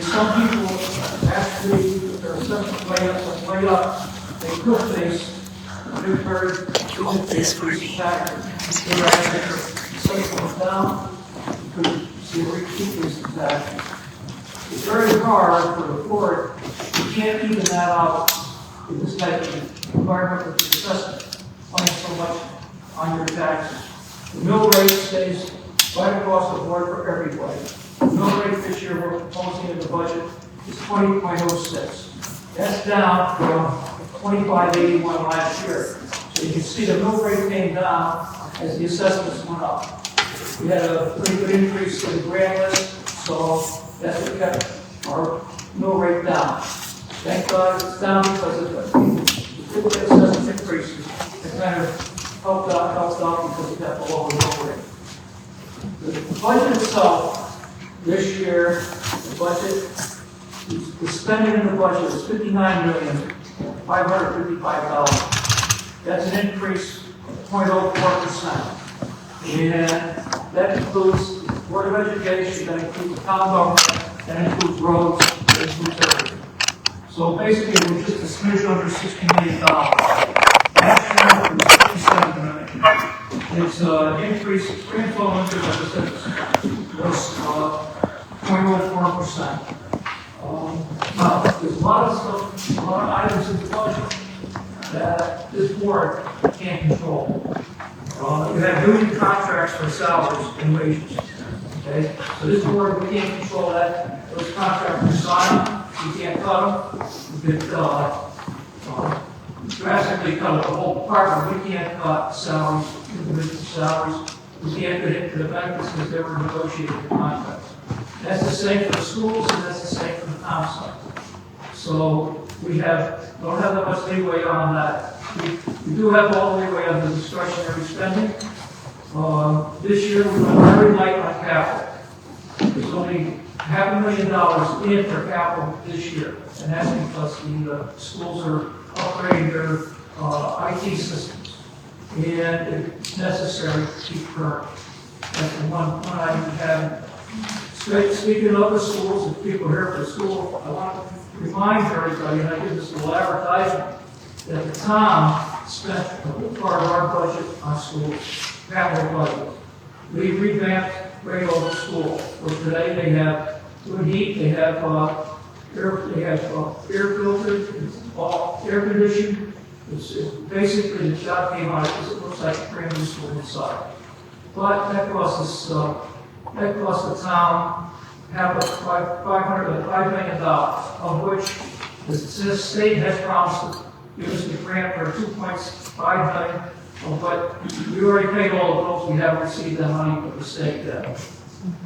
some people actually, their assessment way up, they could face Hold this for me. They're actually assessment down, because see, we keep this back. It's very hard for the court, you can't even that out in this type of environment with the assessment, paying so much on your taxes. The mill rate stays right across the board for everybody. The mill rate this year we're proposing in the budget is 20.06. That's down from 25.81 last year. So you can see the mill rate came down as the assessments went up. We had a pretty good increase in the grant list, so that's what kept our mill rate down. Thank God it's down because of the assessment increases. It kind of helped out because it got below the mill rate. The budget itself, this year, the budget, the spending in the budget is $59,555,000. That's an increase of 0.04%. And that includes Board of Education, that includes the town government, that includes roads, that includes everything. So basically, we're just a smidge under $60 million. Last year, it was $57 million. Its increase, rainfall interest, like I said, was 0.04%. Now, there's a lot of stuff, a lot of items in the budget that this board can't control. You have union contracts for salaries and wages. Okay, so this board, we can't control that. Those contracts are signed, we can't cut them. We could drastically cut the whole department. We can't cut salaries, individual salaries. We can't get into the benefits because they were negotiated in contracts. That's the same for the schools, and that's the same for the town side. So we don't have that much leeway on that. We do have all the leeway on the discretionary spending. This year we went very light on capital. There's only $500,000 in for capital this year, and that's because the schools are upgrading their IT systems, and it's necessary to keep current. That's the one item we have. Speaking of the schools, if people are here for the school, I want to remind everybody, and I give this little advertisement, that the town spent a good part of our budget on schools, capital budget. We revamped Rayover School, where today they have good heat, they have air filters, it's all air conditioned. It's basically the job came out because it looks like a brand new school inside. But that cost the town $5 million, of which the state has promised to give us the grant for $2.5 million. But we already paid all the bills. We haven't received that money from the state yet.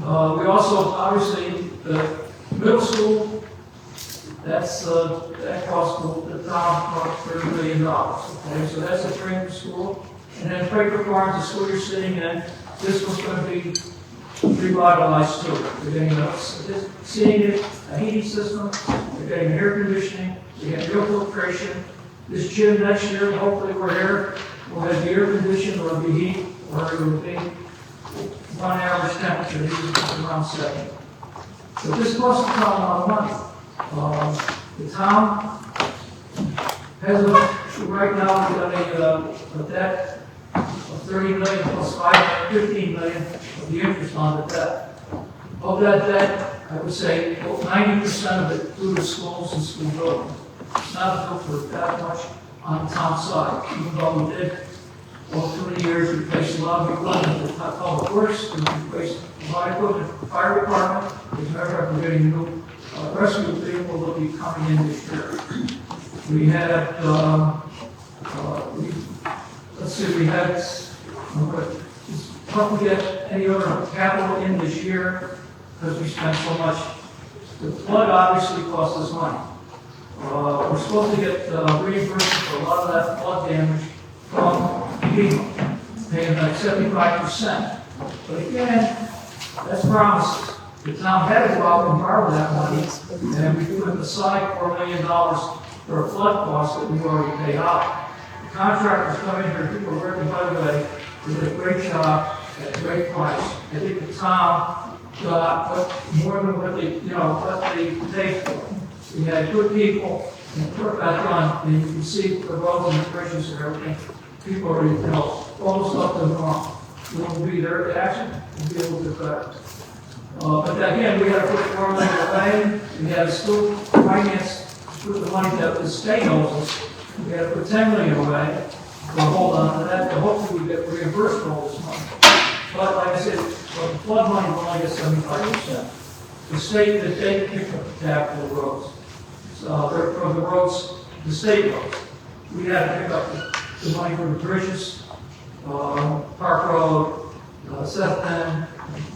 We also, obviously, the middle school, that cost the town $30 million. Okay, so that's a brand new school. And then Quaker Farms, the school you're sitting in, this was going to be revitalized too. They're getting a heating system, they're getting air conditioning, they have air filtration. This gym next year, hopefully we're here, we'll have the air conditioning, or the heat, or it will be on average temperature, around 70. So this costs the town a lot of money. The town has right now we've got a debt of $30 million plus $15 million of the interest on the debt. Of that debt, I would say 90% of it through the schools and school buildings. It's not built for that much on the town side, even though we did, well, through the years, we replaced a lot of equipment at the public works, we replaced a lot of equipment at the fire department. As a matter of fact, we're getting a new rescue vehicle that will be coming in this year. We had, we had, it's tough to get any other capital in this year because we spent so much. The flood obviously cost us money. We're supposed to get reimbursement for a lot of that flood damage from FEMA, paying like 75%. But again, that's promises. The town had to go out and borrow that money, and we put aside $4 million for a flood cost that we already paid out. The contractors come in here, people are working, by the way, they did a great job at a great price. I think the town got more than what they, what they paid for. We had good people, and put back on, and you can see the roads and the bridges and everything. People are, almost up to normal. We'll be there to action, we'll be able to do that. But again, we had to put more money away, we had to still finance with the money that the state owes us. We had to put 10 million away, to hold on to that, to hopefully we get reimbursed for all this money. But like I said, well, the flood money will only get 75%. The state, the state picked up the tab for the roads. So they're from the roads, the state roads. We had to pick up the money for the bridges, Park Road, Seth Penn,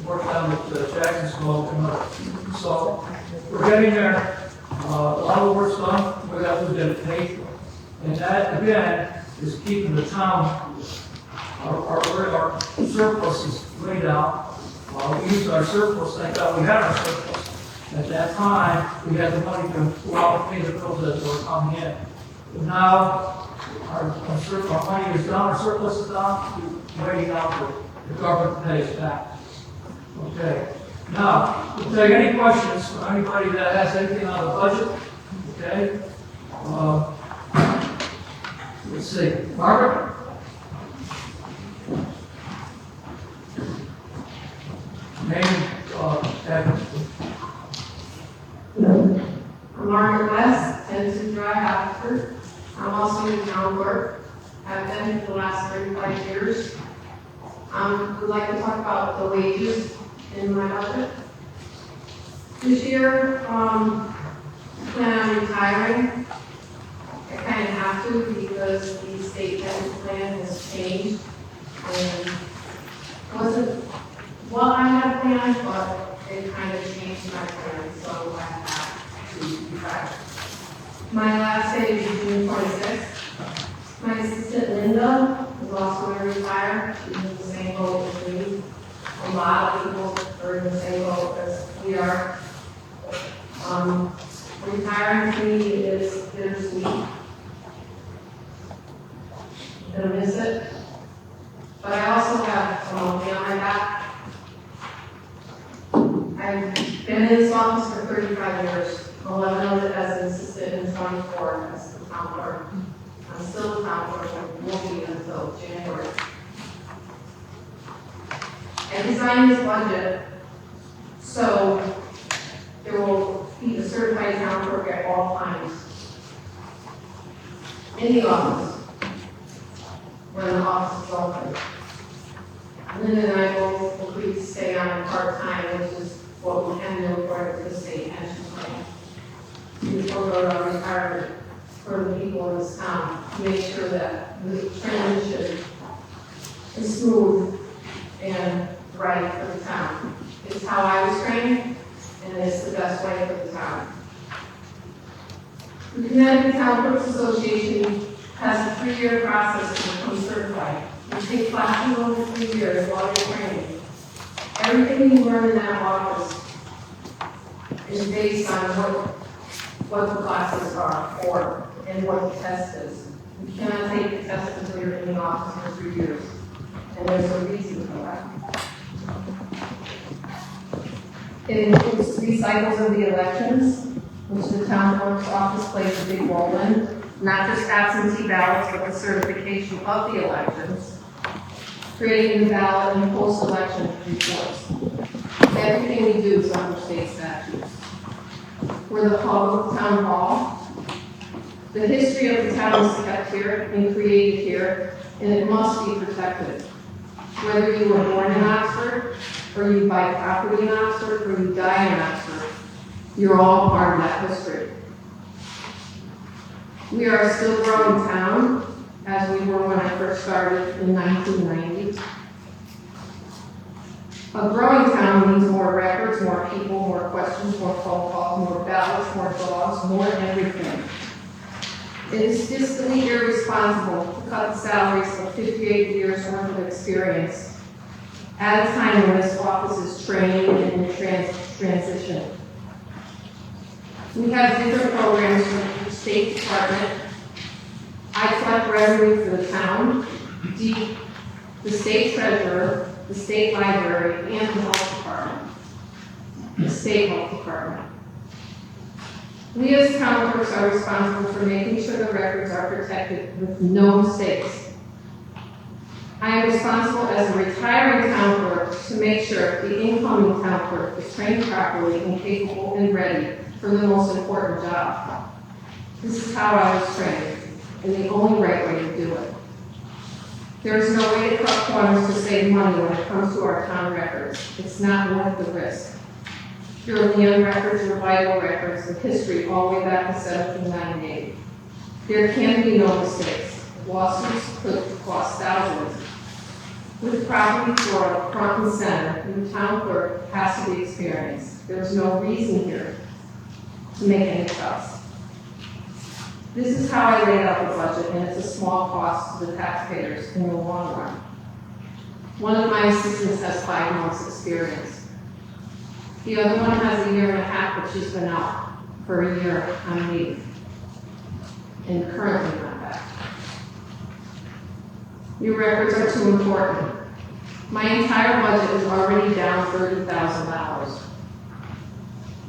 work down with Jackson's Cove, and so we're getting there. A lot of the work's done, we have to get it paid for. And that, again, is keeping the town, our surplus is way down. We used our surplus, thank God we had our surplus. At that time, we had the money to go out and pay the bills that were coming in. But now, our money is down, our surplus is down, we're waiting out for the government to pay us back. Okay. Now, we'll take any questions from anybody that has anything on the budget. Okay. Let's see. Margaret? Name, I'm Margaret West, Tennessee Drive, Oxford. I'm also in town clerk. I've been for the last 35 years. Would like to talk about the wages in my budget. This year, I plan on retiring. I kind of have to because the state pension plan has changed. And it wasn't what I had planned, but it kind of changed my plan, so I have to retire. My last day is June 26th. My assistant Linda is also going to retire. She's in the same boat as me. A lot of people are in the same boat as we are. Retiring to me is bittersweet. I'm gonna miss it. But I also have some money on my back. I've been in this office for 35 years. 11 of it as an assistant and 24 as the town clerk. I'm still the town clerk, and won't be until January. I designed this budget so there will be a certified town clerk at all times in the office when the office is open. Linda and I both agreed to stay on part-time, which is what we can do according to the state pension plan. We forego our retirement for the people in this town to make sure that the transition is smooth and right for the town. It's how I was trained, and it's the best way for the town. The Connecticut Town Clerks Association has a 3-year process to become certified. You take classes over 3 years while you're training. Everything you learn in that office is based on what the classes are for and what the test is. You cannot take the test until you're in the office for 3 years. And there's a reason for that. It includes 3 cycles of the elections, which the town clerk's office plays a big role in. Not just absentee ballots, but the certification of the elections, creating the ballot and post-election reports. Everything we do is under state statutes. We're the hub of town hall. The history of the town is kept here and created here, and it must be protected. Whether you were born in Oxford, or you buy property in Oxford, or you die in Oxford, you're all part of that history. We are a still growing town, as we were when I first started in 1990. A growing town means more records, more people, more questions, more phone calls, more ballots, more dogs, more everything. It is fiscally irresponsible to cut the salaries of 58 years worth of experience at a time when this office is training and in transition. We have different programs from the State Department. I collect revenue for the town, the state treasurer, the state library, and the health department. the state health department. We as town clerks are responsible for making sure the records are protected with no mistakes. I am responsible as a retiring town clerk to make sure the incoming town clerk is trained properly and capable and ready for the most important job. This is how I was trained, and the only right way to do it. There is no way to cut corners to save money when it comes to our town records. It's not worth the risk. Your land records, your vital records, and history all the way back to 1798. There can be no mistakes. Lawsuits could cost thousands. With property fraud front and center, the town clerk has to be experienced. There's no reason here to make any cuts. This is how I laid out the budget, and it's a small cost to the taxpayers in the long run. One of my assistants has 5 months' experience. The other one has 1.5 years, but she's been out for a year on leave, and currently not back. Your records are too important. My entire budget is already down $30,000.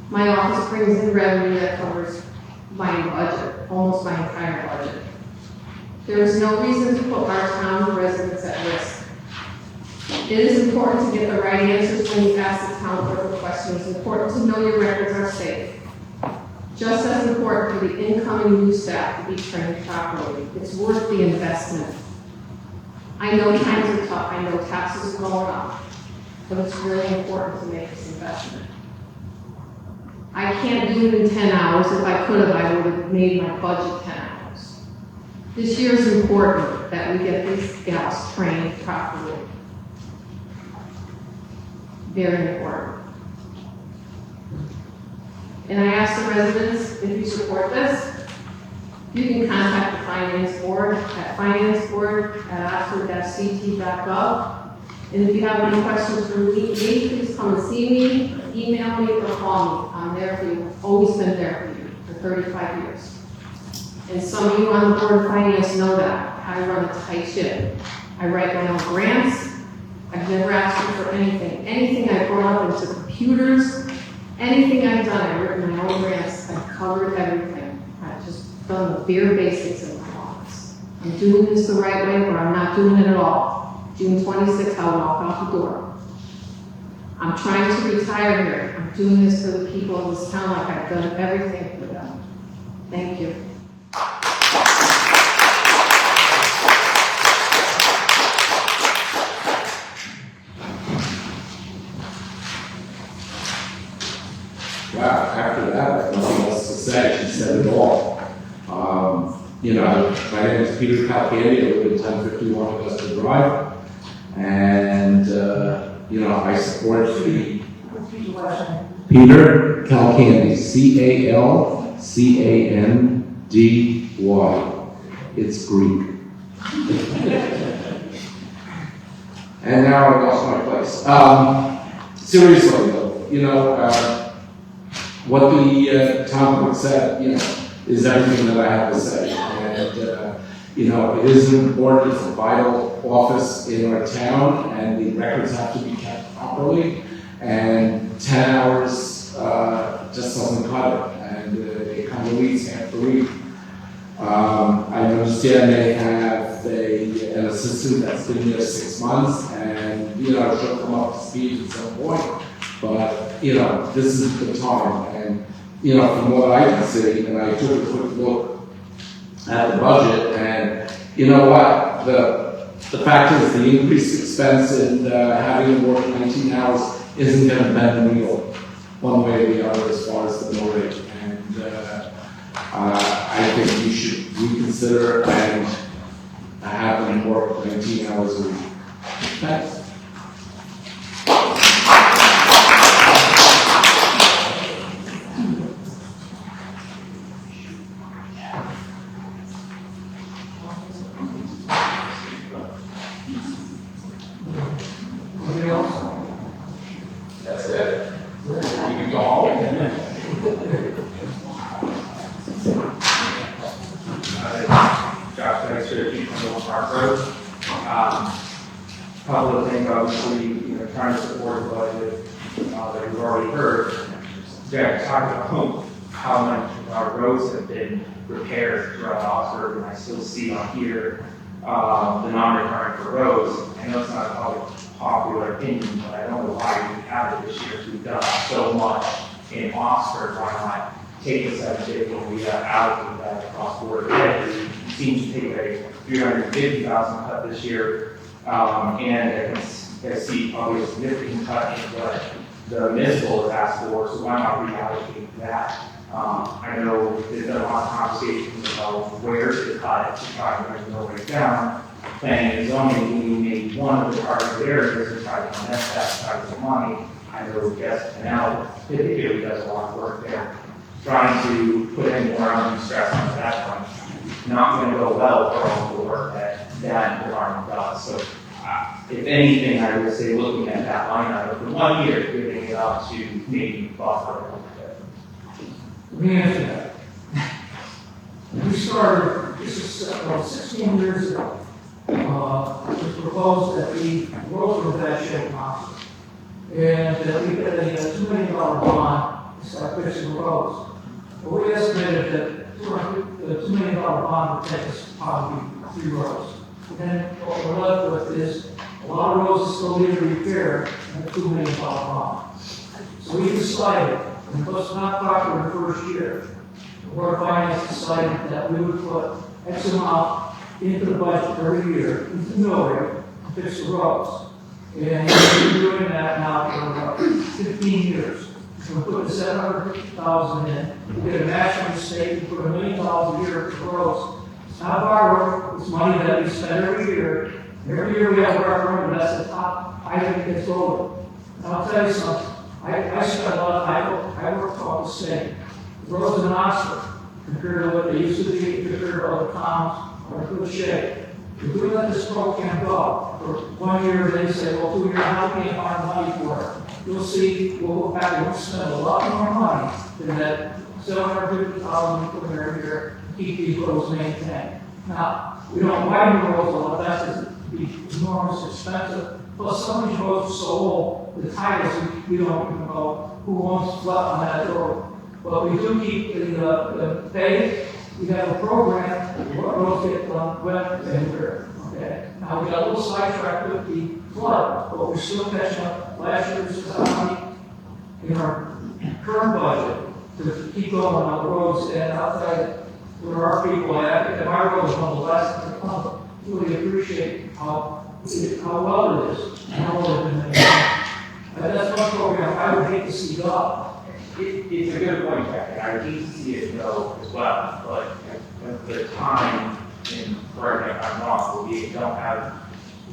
My office brings in revenue that covers my budget, almost my entire budget. There is no reason to put our town residents at risk. It is important to get the right answers when you ask the town clerk a question. It's important to know your records are safe. Just as important for the incoming new staff to be trained properly. It's worth the investment. I know times are tough, I know taxes are going up, but it's really important to make this investment. I can't do it in 10 hours. If I could have, I would have made my budget 10 hours. This year is important that we get these gals trained properly. Very important. And I ask the residents, if you support this, you can contact the finance board at oxford.ct.gov. And if you have any questions for me, please come and see me, email me, or call me. I'm there for you. I've always been there for you for 35 years. And some of you on the board of finance know that. I run a tight ship. I write my own grants. I've never asked you for anything. Anything I brought up into computers, anything I've done, I've written my own grants. I've covered everything. I've just done the bare basics in my office. I'm doing this the right way, or I'm not doing it at all. June 26th, I'll walk out the door. I'm trying to retire here. I'm doing this for the people of this town like I've done everything for them. Thank you. Wow, after that, I have nothing else to say. She said it all. My name is Peter Calcandy. I live in 1051 Augusta Drive. And, I support the Peter Calcandy, C-A-L-C-A-N-D-Y. It's Greek. And now I lost my place. Seriously though, what the town clerk said, is everything that I have to say. And, it is important, it's a vital office in our town, and the records have to be kept properly. And 10 hours just doesn't cut it, and it kind of leads half the week. I understand they have an assistant that's been there 6 months, and, she'll come up to speed at some point. But, this is the time, and, from what I can see, and I took a quick look at the budget, and you know what? The fact is the increased expense in having to work 19 hours isn't going to bend the wheel one way or the other as far as the mill rate. And I think you should reconsider and have them work 19 hours a week. Thanks. Anybody else? That's it. You can go home. Josh Dexter, Keith from Park Road. Public talk about how much our roads have been repaired throughout Oxford, and I still see on here, the non-recurring for roads. I know it's not a popular opinion, but I don't know why we have it this year. We've done so much in Oxford, why not take the 750 and we have allocated that across the board? We seem to take a 350,000 cut this year, and I see probably a significant cut in what the municipal has asked for, so why not reallocate that? I know there's been a lot of conversations about where to cut to try to bring the way down. Planning and zoning being maybe one of the target areas to try to invest that side of the money. I know Guest Canal particularly does a lot of work there, trying to put any more undue stress on that one. Not going to go well for all the work that department does. So, if anything, I would say looking at that line item for 1 year, giving it up to maybe buffer a little bit. Let me answer that. We started, this is about 16 years ago. It was proposed that the roads were bad shape possible. And that we get a $2 million bond to start fixing the roads. But we estimated that the $2 million bond would take us probably 3 roads. And then what we're left with is a lot of roads still need repair and a $2 million bond. So we decided, and it was not popular the first year, the Board of Finance decided that we would put X amount into the budget every year, into the mill rate, to fix the roads. And we've been doing that now for about 15 years. So we put $750,000 in, we get a match from the state, we put $1 million a year for roads. It's not borrowed, it's money that we spend every year. Every year we have a referendum, that's the top item that gets voted. And I'll tell you something, I spent a lot of time, I worked for the state. The roads in Oxford, compared to what they used to be, compared to other towns, are in good shape. If we let this program go for 1 year, they say, well, 2 years, how can you find money for it? You'll see, we'll go back and we'll spend a lot more money than that $750,000 we put in every year to keep these roads maintained. Now, we don't widen the roads a lot, that's enormous expensive. Plus, some of these roads are so old, the titles, we don't even know who owns what on that road. But we do keep the paved. We have a program, what roads get done when and where. Okay. Now we got a little sidetracked with the flood, but we're still catching up. Last year, this is how money in our current budget to keep going on the roads. And I'll tell you, there are people, and my road is one of the last in the country, really appreciate how well it is. And how well it's been maintained. That's one program I would hate to see go. It's a good point, Jack, and I would hate to see it go as well, but at the time, in correct me if I'm wrong, we don't have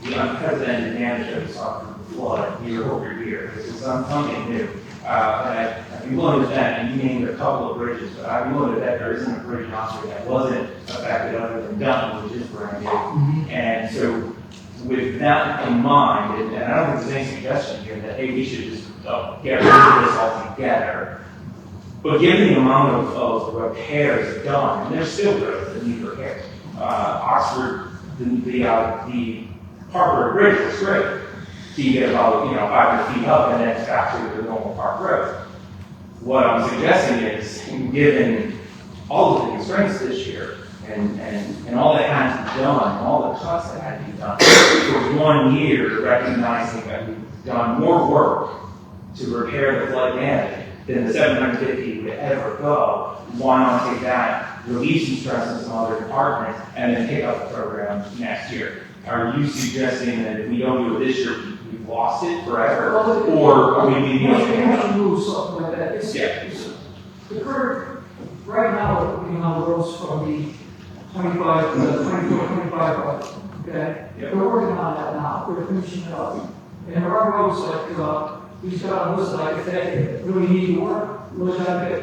the unprecedented damage that we saw from the flood year over year. This is something new. And I'd be willing to bet, and you named a couple of bridges, but I'd be willing to bet there isn't a bridge in Oxford that wasn't affected other than Dunn, which is brand new. And so, with that in mind, and I don't think there's any suggestion here that, hey, we should just get rid of this altogether. But given the amount of repairs done, and there's still roads that need repairs. Oxford, the Park Road Bridge was great. So you get about 500 feet up, and then it's back to the normal Park Road. What I'm suggesting is, given all of the constraints this year, and all that had to be done, all the cuts that had to be done, for 1 year, recognizing that we've done more work to repair the flood damage than the 750 would ever go, why not take that, release some stress in some other departments, and then pick up the program next year? Are you suggesting that if we don't do it this year, we've lost it forever? Or are we maybe to move something like that? Yeah. The current, right now, we're working on the roads from the 24-25 budget, okay? Yep. We're working on that now, we're finishing it up. And there are roads like, these got a list like if they really need to work, really got to get.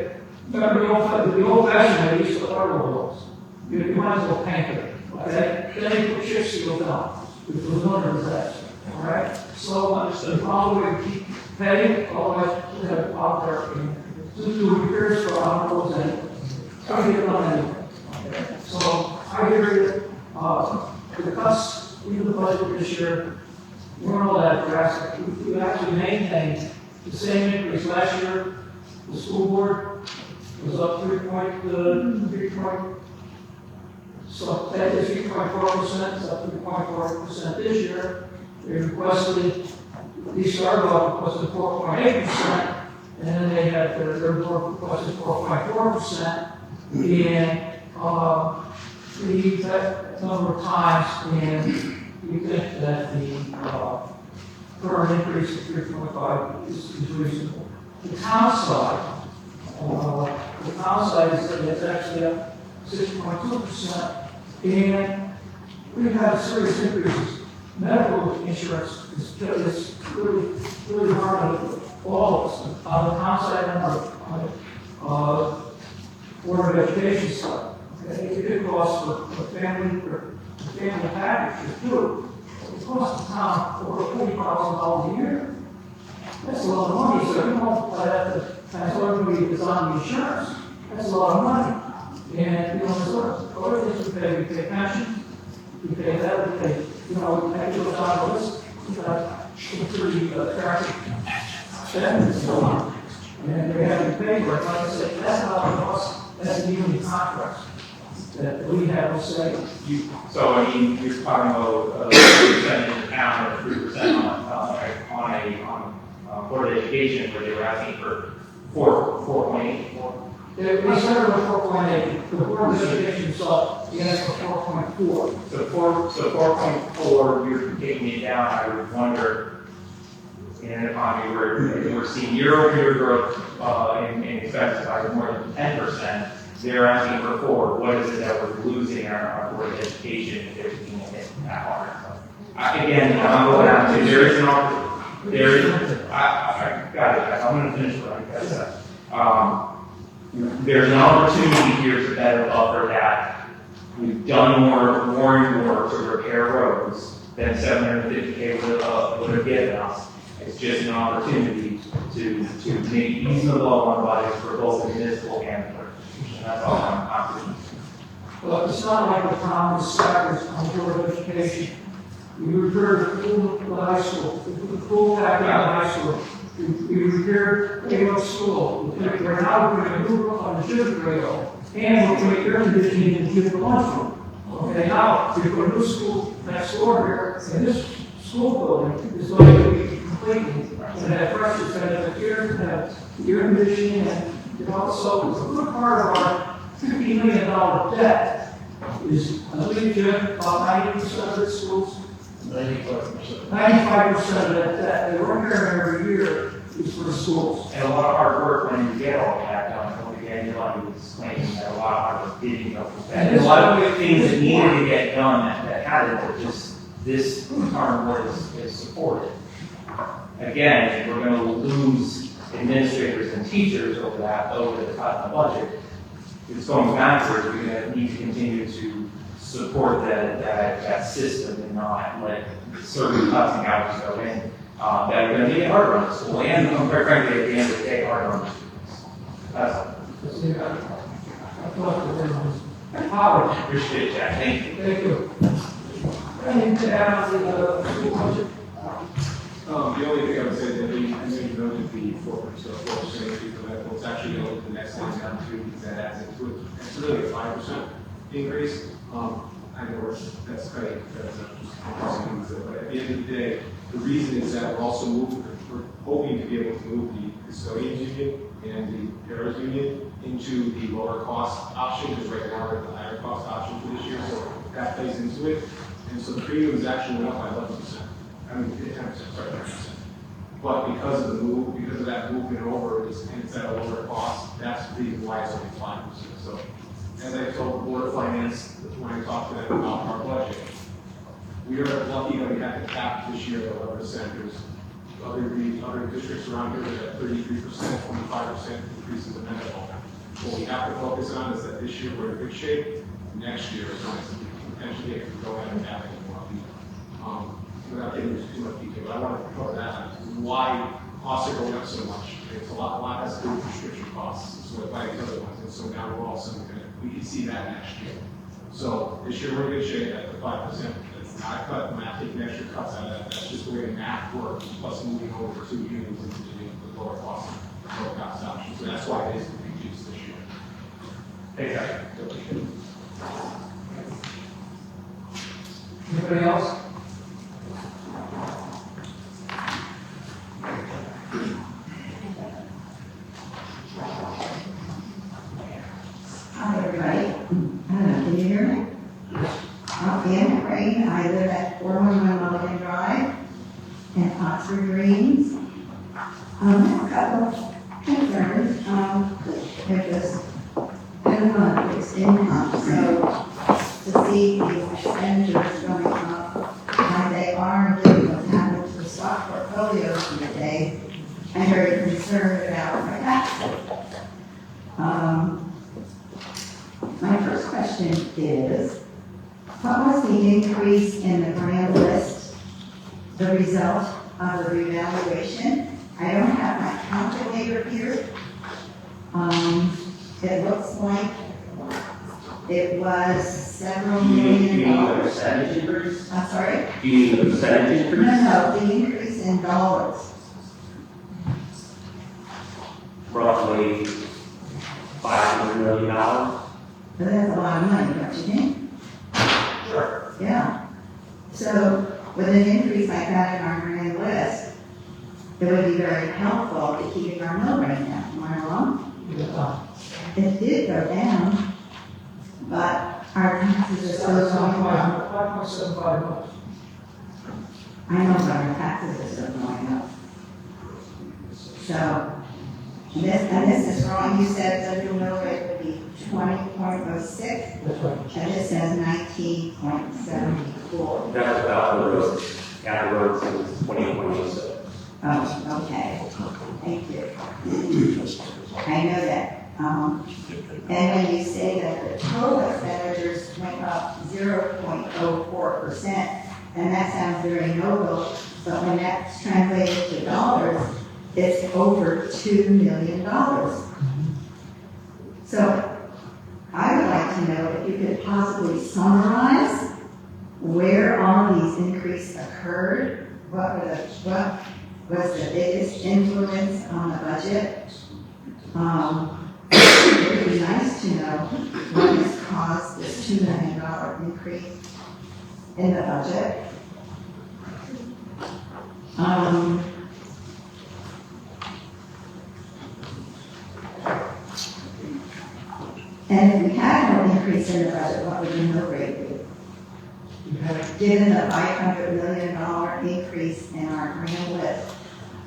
Remember the old fashioned, they used to order roads. You might as well paint it, okay? Then you put chip seals down, which was another disaster, all right? So, the problem we keep paying, otherwise we have out there, do repairs for our roads and try to get it done anyway. Okay? So, I hear you, the cuts, we do the budget this year, we're all that drastic. We actually maintained the same increase last year. The school board was up 3.4%, it's up 3.4% this year. They requested, these started off requested 4.8%, and then they had their board requested 4.4%, and we that number of times, and we think that the current increase of 3.5 is reasonable. The town side is that it's actually up 6.2%, and we've had serious increases. Medical insurance is really hard on all of us, on the town side and on the Board of Education side. Okay, it could cost for family packages too. It costs the town over $40,000 a year. That's a lot of money, so you multiply that times everybody is on the insurance. That's a lot of money. And, other things we pay pension, we pay that, we pay, that goes down the list. Some pretty attractive spending and so on. And they have to pay for it. Like I said, that's not the cost, that's the union contracts that we have to say. So, I mean, you're talking about 3% in the town or 3% on Board of Education, where they were asking for 4.8. They started with 4.8, the Board of Education saw the answer for 4.4. So 4.4, you're taking it down. I would wonder, in an economy where we're seeing year-over-year growth in expenses by more than 10%, they're asking for 4. What is it that we're losing in our Board of Education if they're taking it that hard? So, again, I'm going down to there is an opportunity. There is, I got it. I'm going to finish what I said. There's an opportunity here to better buffer that. We've done more and more to repair roads than $750K would have given us. It's just an opportunity to make reasonable on budgets for both the municipal and the church. That's all I'm doing. Well, it's not like the town is stackers on the Board of Education. We repaired the high school, the pool back in the high school. We repaired Taylor School. We're now putting a new roof on the sugar rail, and we're putting air conditioning in the lunchroom. Okay, now we put a new school next door here, and this school building is going to be completely, and have fresh, it's going to have air conditioning, and so a good part of our $50 million debt is, I believe, Jim, about 90% of the schools. 95% of that debt, they repair every year, is for the schools. And a lot of hard work when you get all that done. Again, Eli was claiming that a lot of hard work didn't go for that. And a lot of the things that needed to get done that hadn't, just this current board is supported. Again, if we're going to lose administrators and teachers over the cut in the budget, it's going backwards. We're going to need to continue to support that system and not let certain cuts and gouges go in that are going to be hard on the school and, quite frankly, at the end of the day, hard on the students. That's all. Appreciate that. Thank you. Thank you. Anything to add on the school budget? The only thing I would say is that we noted the 4% increase for medical. It's actually going to look the next thing down too, because that adds into it. It's really a 5% increase. I know that's great, that's just but at the end of the day, the reason is that we're also we're hoping to be able to move the custodians union and the paras union into the lower cost option, because right now we're at the higher cost option for this year, so that plays into it. And so the premiums actually went up by 11%. I mean, 10%, sorry, 10%. But because of the move, because of that movement over, it's at a lower cost, that's the reason why it's only 5%. So as I told the Board of Finance when I talked to them about our budget, we are lucky that we had the cap this year at 11%. There's other districts around here that have 33%, 25% increases in medical. What we have to focus on is that this year we're in good shape. Next year is going to potentially it could go ahead and have it more. Without getting into too much detail, but I want to cover that. Why costs are going up so much? It's a lot has to do with prescription costs, so by the other ones, and so now we're also we can see that next year. So this year we're in good shape at the 5%. It's not a cut. We're not taking extra cuts out of that. That's just the way the math works. Plus moving over to unions into the lower cost. cost option, so that's why it is reduced this year. Exactly. Anybody else? Hi, everybody. Can you hear me? I'm Anne Crane. I live at 411 Mulligan Drive in Oxford Greens. I have a couple of concerns. If this fixed income, so to see the expenditures going up, and they are given what's happening to the stock portfolios today, I'm very concerned about my taxes. My first question is, what was the increase in the grand list, the result of the revaluation? I don't have my calculator here. It looks like it was several million dollars. Percentage increase? I'm sorry? Do you need the percentage increase? No, the increase in dollars. Roughly $500 million. But that's a lot of money, don't you think? Sure. Yeah. So with an increase like that in our grand list, it would be very helpful to keeping our mill rate down. Am I wrong? Yeah. It did go down, but our taxes are still going up. 5.75. I know, but our taxes are still going up. So, this is wrong. You said the new mill rate would be 20.06, That's right. and this says 19.74. That's about the roads. At the roads since 2026. Oh, okay. Thank you. I know that. And when you say that the total expenditures went up 0.04%, and that sounds very noble, but when that's translated to dollars, it's over $2 million. So I would like to know if you could possibly summarize where all these increases occurred, what was the biggest influence on the budget? It would be nice to know what has caused this $2 million increase in the budget. And if we had no increase in the budget, what would the mill rate be? Given the $500 million increase in our grand list,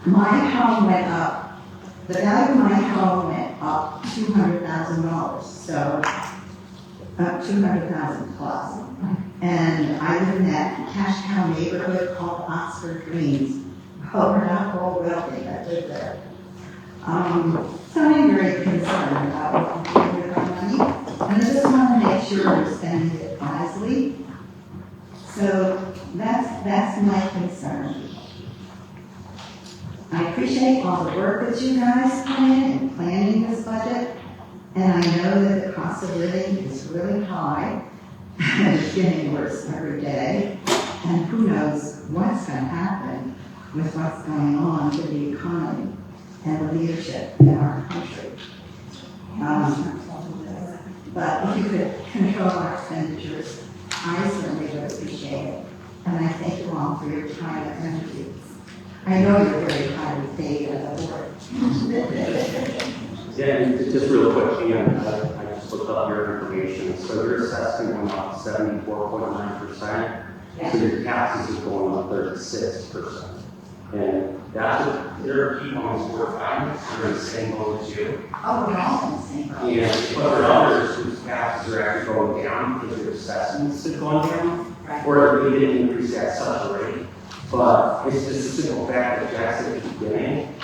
my home went up, the value of my home went up $200,000, so up $200,000 plus. And I live in that cash cow neighborhood called Oxford Greens. Oh, we're not all wealthy, I live there. So I'm very concerned about what we're doing with our money, and I just want to make sure we're spending it wisely. So that's my concern. I appreciate all the work that you guys put in planning this budget, and I know that the cost of living is really high, and it's getting worse every day, and who knows what's going to happen with what's going on with the economy and the leadership in our country. But if you could control our expenditures, I certainly would appreciate it. And I thank you all for your time and energy. I know you're very highly paid as a board. Yeah, and just real quick, Ian, I just looked up your information. So your assessment went up 74.9%. So your taxes is going up 36%. And that's what there are people on board finance who are in the same boat as you. Oh, we're all in the same boat. And but there are others whose taxes are actually going down because their assessments have gone down, Right. or they didn't increase at such a rate. But it's just a simple fact that Jack said at the beginning,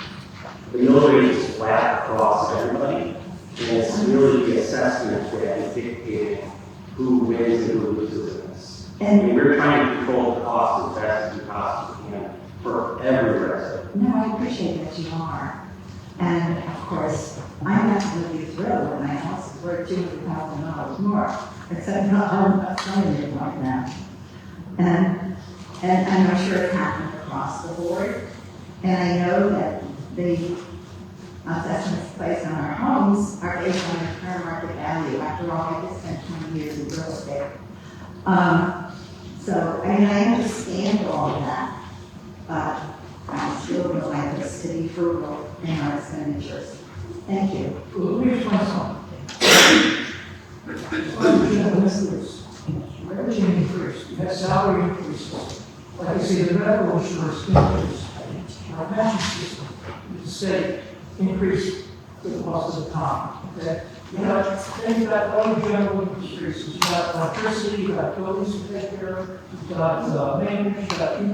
the mill rate is flat across everybody, and it's really the assessment that is dictating who wins and who loses in this. And We're trying to control the cost as best as we possibly can for every resident. no, I appreciate that you are. And of course, I'm absolutely thrilled when my house is worth $200,000 more, except I'm not selling it right now. And I'm sure it's happened across the board. And I know that the assessments placed on our homes are based on their current market value. After all, I just spent 20 years in real estate. So, I mean, I understand all of that, but I still would like us to be frugal in our expenditures. Thank you. Well, let me explain something. Everything increased, you had salary increases, like I say, the medical insurance increased, our pension system, the state increased the cost of the town, okay? Then you got all the general increases, you got electricity, you got buildings to take care of, you got maintenance, you got you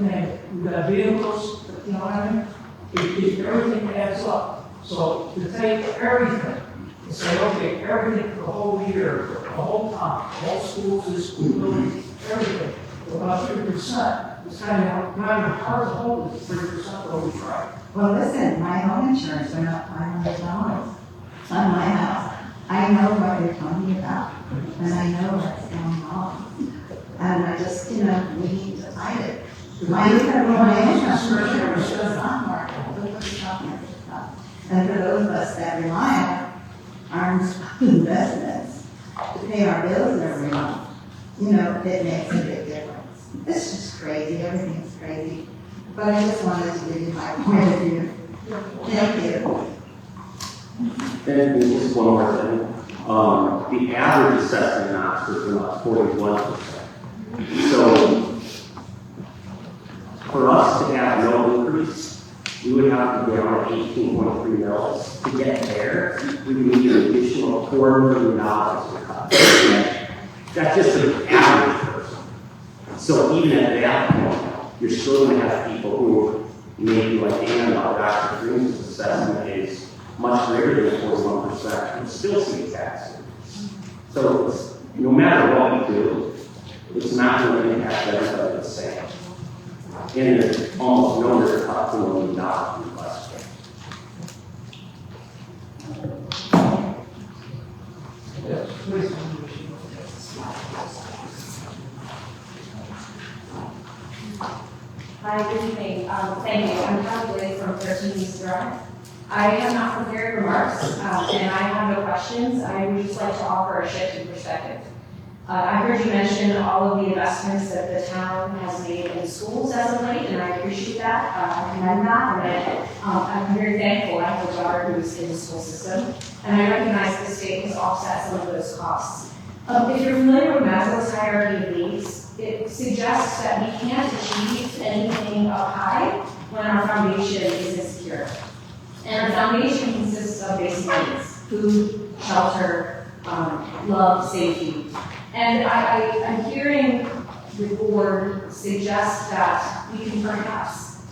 got vehicles, you know what I mean? Everything adds up, so to take everything, and say, okay, everything for the whole year, for the whole town, all schools, the school buildings, everything, about 3%. It's kind of hard to hold it 3%, but we try. Well, listen, my home insurance went up $500 on my house. I know what you're talking about, and I know what's going on. And I just, we need to fight it. My insurance is not marketable, it's not. And for those of us that rely on our investments to pay our bills every month, it makes a big difference. It's just crazy, everything's crazy. But I just wanted to give you my point of view. Thank you. And just one more thing. The average assessment in Oxford is about 41%. So for us to have no increase, we would have to be on 18.3 mils. To get there, we would need an additional $4 million to cut. That's just an average person. So even at that point, you're still going to have people who maybe like Dan or Dr. Green's assessment is much greater than 41%, and still see tax increase. So no matter what we do, it's not going to impact everybody the same. And there's almost no other cut to $1 million less. Yes, please. Hi, good evening. Thank you. I'm Kelly Blake from 13 East Drive. I have not prepared remarks, and I have no questions. I would just like to offer a shift in perspective. I heard you mention all of the investments that the town has made in schools as of late, and I appreciate that. I commend that, and I'm very thankful. I have a daughter who's in the school system, and I recognize the state has offset some of those costs. If you're familiar with Maslow's hierarchy of needs, it suggests that we can't achieve anything up high when our foundation is insecure. And our foundation consists of basic needs: food, shelter, love, safety. And I'm hearing the board suggest that we can perhaps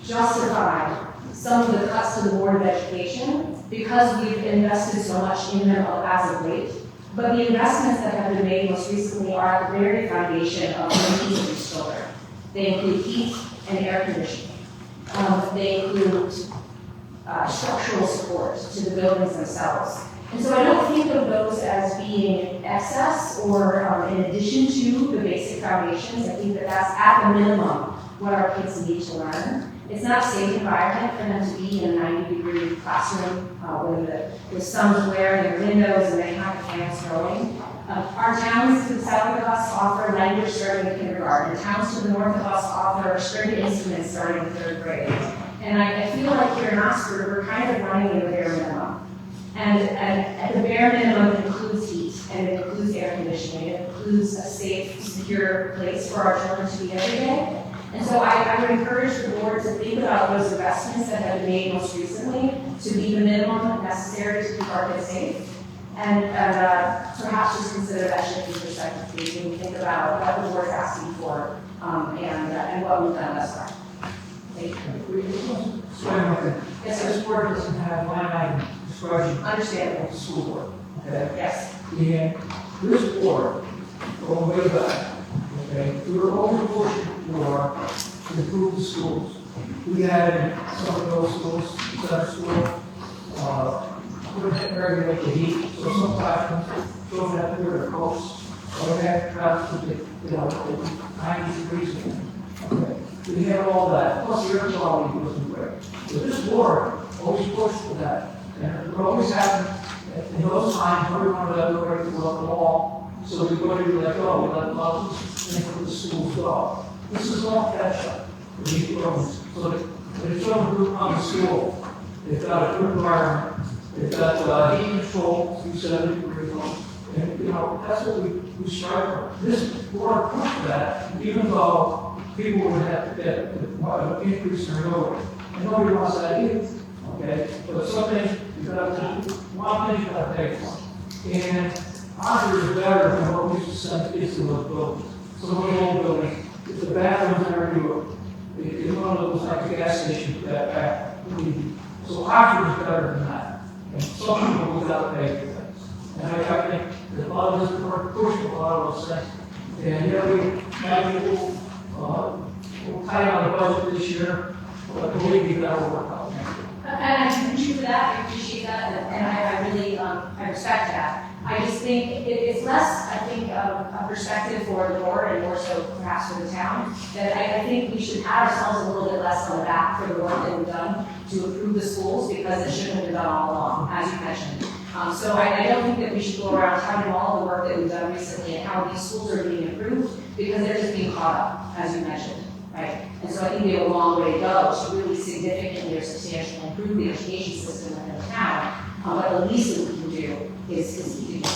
justify some of the cuts to the Board of Education because we've invested so much in them as of late. But the investments that have been made most recently are at the very foundation of the needs of these children. They include heat and air conditioning. They include structural support to the buildings themselves. And so I don't think of those as being excess or in addition to the basic foundations. I think that that's at the minimum what our kids need to learn. It's not a safe environment for them to be in a 90-degree classroom when the sun's glaring in their windows and they have the fans going. Our towns to the south of us offer language starting in kindergarten. The towns to the north of us offer stringed instruments starting in 3rd grade. And I feel like here in Oxford, we're kind of running in the bare minimum. And at the bare minimum, it includes heat, and it includes air conditioning, it includes a safe, secure place for our children to be every day. And so I would encourage the board to think about those investments that have been made most recently to be the minimum necessary to keep our kids safe. And perhaps just consider that shift in perspective when you think about what the board is asking for and what we've done thus far. Thank you. Yes, this board doesn't have line item describing Understandable. the school board, okay? Yes. And this board, going way back, okay, we were over pushing for to improve the schools. We had some of those schools, center school, couldn't regulate the heat, so sometimes children have to wear their coats, or they have to travel to the 90 degrees. Okay. We had all that, plus the air quality wasn't great. So this board always pushed for that. And it would always happen, in those times, everyone would have nowhere to go at all. So we go to like, oh, we let a lot of things for the schools go. This is all catch up for these programs. So the children who come to school, they've got a good environment, they've got heat control, you said it, and, you know, that's what we strive for. This board pushed for that, even though people would have to get an increase in their load. And nobody wants that either, okay? But some things, you gotta, one thing you gotta pay for. And ours is better than what we used to send kids to those buildings. Some of the old buildings, if the bathrooms are new, it's one of those like a gas station for that bathroom. So ours is better than that. And some people will gotta pay for things. And I think that a lot of this work pushed a lot of those things. And yeah, we might be a little tight on the budget this year, but believe me, that'll work out. And I commend you for that, I appreciate that, and I really, I respect that. I just think it's less, I think, a perspective for the board and more so perhaps for the town, that I think we should pat ourselves a little bit less on the back for the work that we've done to improve the schools, because it shouldn't have been done all along, as you mentioned. So I don't think that we should go around touting all the work that we've done recently and how these schools are being improved, because they're just being caught up, as you mentioned, right? And so I think we have a long way to go to really significantly or substantially improve the education system within the town. But the least that we can do is keep it.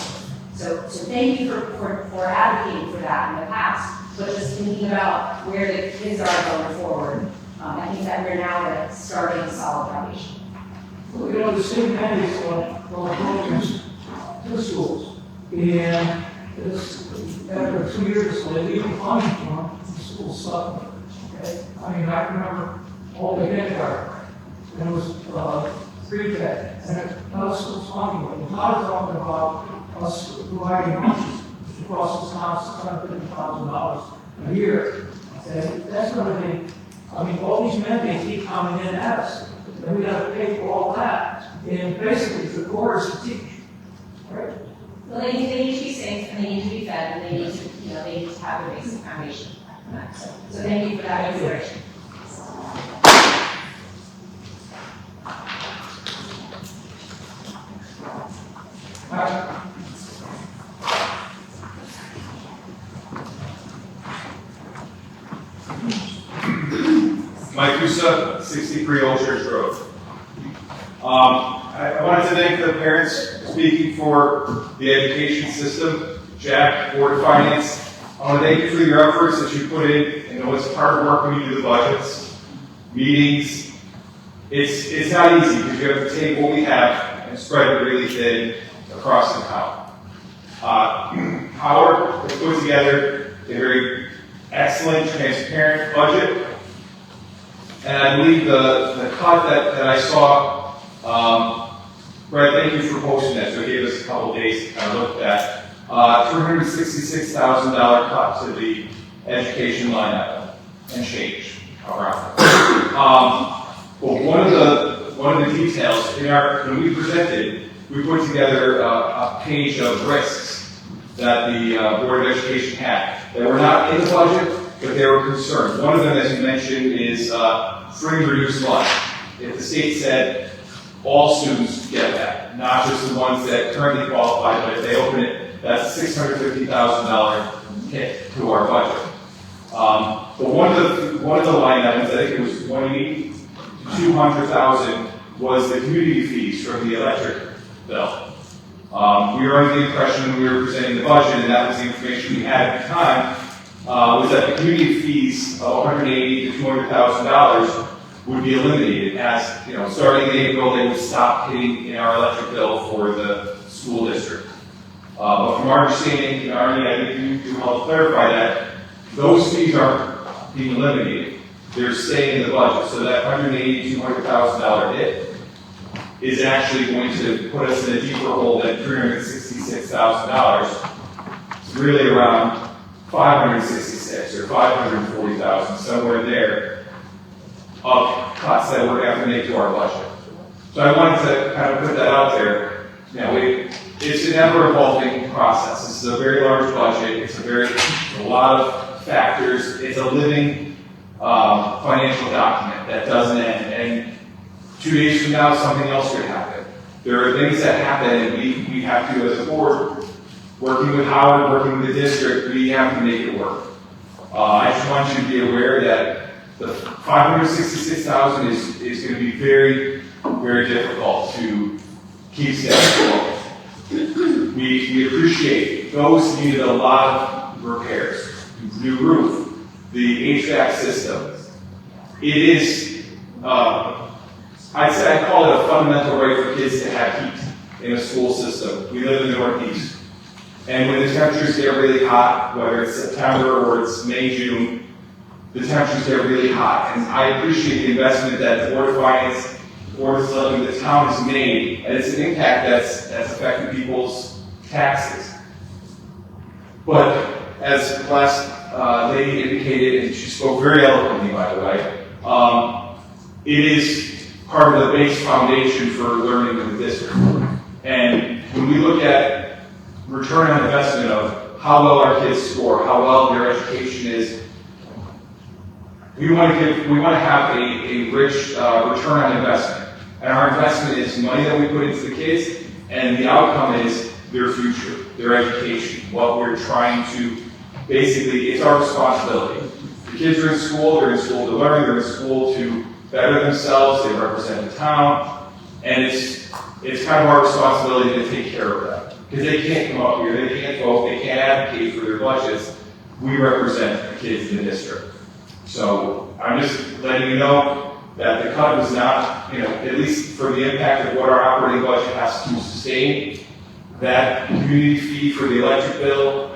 So thank you for advocating for that in the past, but just thinking about where the kids are going forward. I think that we're now at starting a solid foundation. Well, you know, the state mandates on programs to the schools. And this, after 2 years, so they leave the funding for them, the schools suffer. Okay? I mean, I remember all the kindergarten, and it was pre-K, and us schools funding it. We're not talking about us providing lunches across the town, $650,000 a year. And that's going to be, I mean, all these mandates keep coming in at us. And we got to pay for all that. And basically, the core is to teach, right? Well, they need to be safe, and they need to be fed, and they need to, they need to have a basic foundation. So thank you for that consideration. Mike Kusa, 63 Old Church Road. I wanted to thank the parents speaking for the education system, Jack, Board of Finance. I want to thank you for your efforts that you put in. I know it's hard work when you do the budgets, meetings. It's not easy because you have to take what we have and spread it really thin across the town. Howard has put together a very excellent, transparent budget. And I believe the cut that I saw, Brett, thank you for posting that, so it gave us a couple days to kind of look at that. $366,000 cut to the education line item and change around. But one of the details when we presented, we put together a page of risks that the Board of Education had that were not in the budget, but they were concerned. One of them, as you mentioned, is free and reduced lunch. If the state said all students get that, not just the ones that currently qualify, but if they open it, that's a $650,000 hit to our budget. But one of the line items, I think it was $180,000 to $200,000, was the community fees from the electric bill. We were under the impression when we were presenting the budget, and that was the information we had at the time, was that the community fees of $180,000 to $200,000 would be eliminated as, starting in April, they would stop hitting in our electric bill for the school district. But from our understanding, Arnie, I think you helped clarify that, those fees aren't being eliminated. They're staying in the budget. So that $180,000 to $200,000 hit is actually going to put us in a deeper hole than $366,000. It's really around $566,000 or $540,000, somewhere there, of cuts that we're going to have to make to our budget. So I wanted to kind of put that out there. It's an ever-evolving process. This is a very large budget. It's a lot of factors. It's a living financial document that doesn't end. And 2 days from now, something else could happen. There are things that happen, and we have to, as a board, working with Howard, working with the district, we have to make it work. I just want you to be aware that the $566,000 is going to be very, very difficult to keep status quo. We appreciate those needed a lot of repairs. New roof, the HVAC system. It is, I'd call it a fundamental right for kids to have heat in a school system. We live in the Northeast. And when the temperatures get really hot, whether it's September or it's May, June, the temperatures get really hot. And I appreciate the investment that the Board of Finance, the Board of Selectmen, the town has made, and it's an impact that's affecting people's taxes. But as the last lady indicated, and she spoke very eloquently, by the way, it is part of the base foundation for learning in the district. And when we look at return on investment of how well our kids score, how well their education is, we want to have a rich return on investment. And our investment is money that we put into the kids, and the outcome is their future, their education, what we're trying to, basically, it's our responsibility. The kids are in school, they're in school to learn, they're in school to better themselves, they represent the town, and it's kind of our responsibility to take care of that. Because they can't come up here, they can't vote, they can't advocate for their budgets. We represent the kids in the district. So I'm just letting you know that the cut was not, at least for the impact of what our operating budget has to sustain, that community fee for the electric bill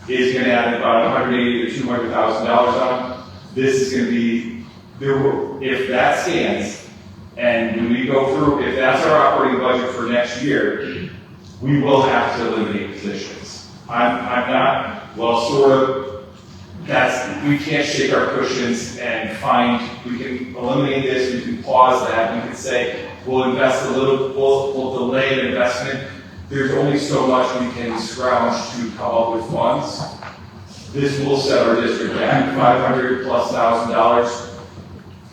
is going to add about $180,000 to $200,000 on. This is going to be, if that stands, and when we go through, if that's our operating budget for next year, we will have to eliminate positions. I'm not, well, sort of, we can't shake our cushions and we can eliminate this, we can pause that, we can say, we'll invest a little, we'll delay an investment. There's only so much we can scrounge to come up with funds. This will set our district back. $500,000+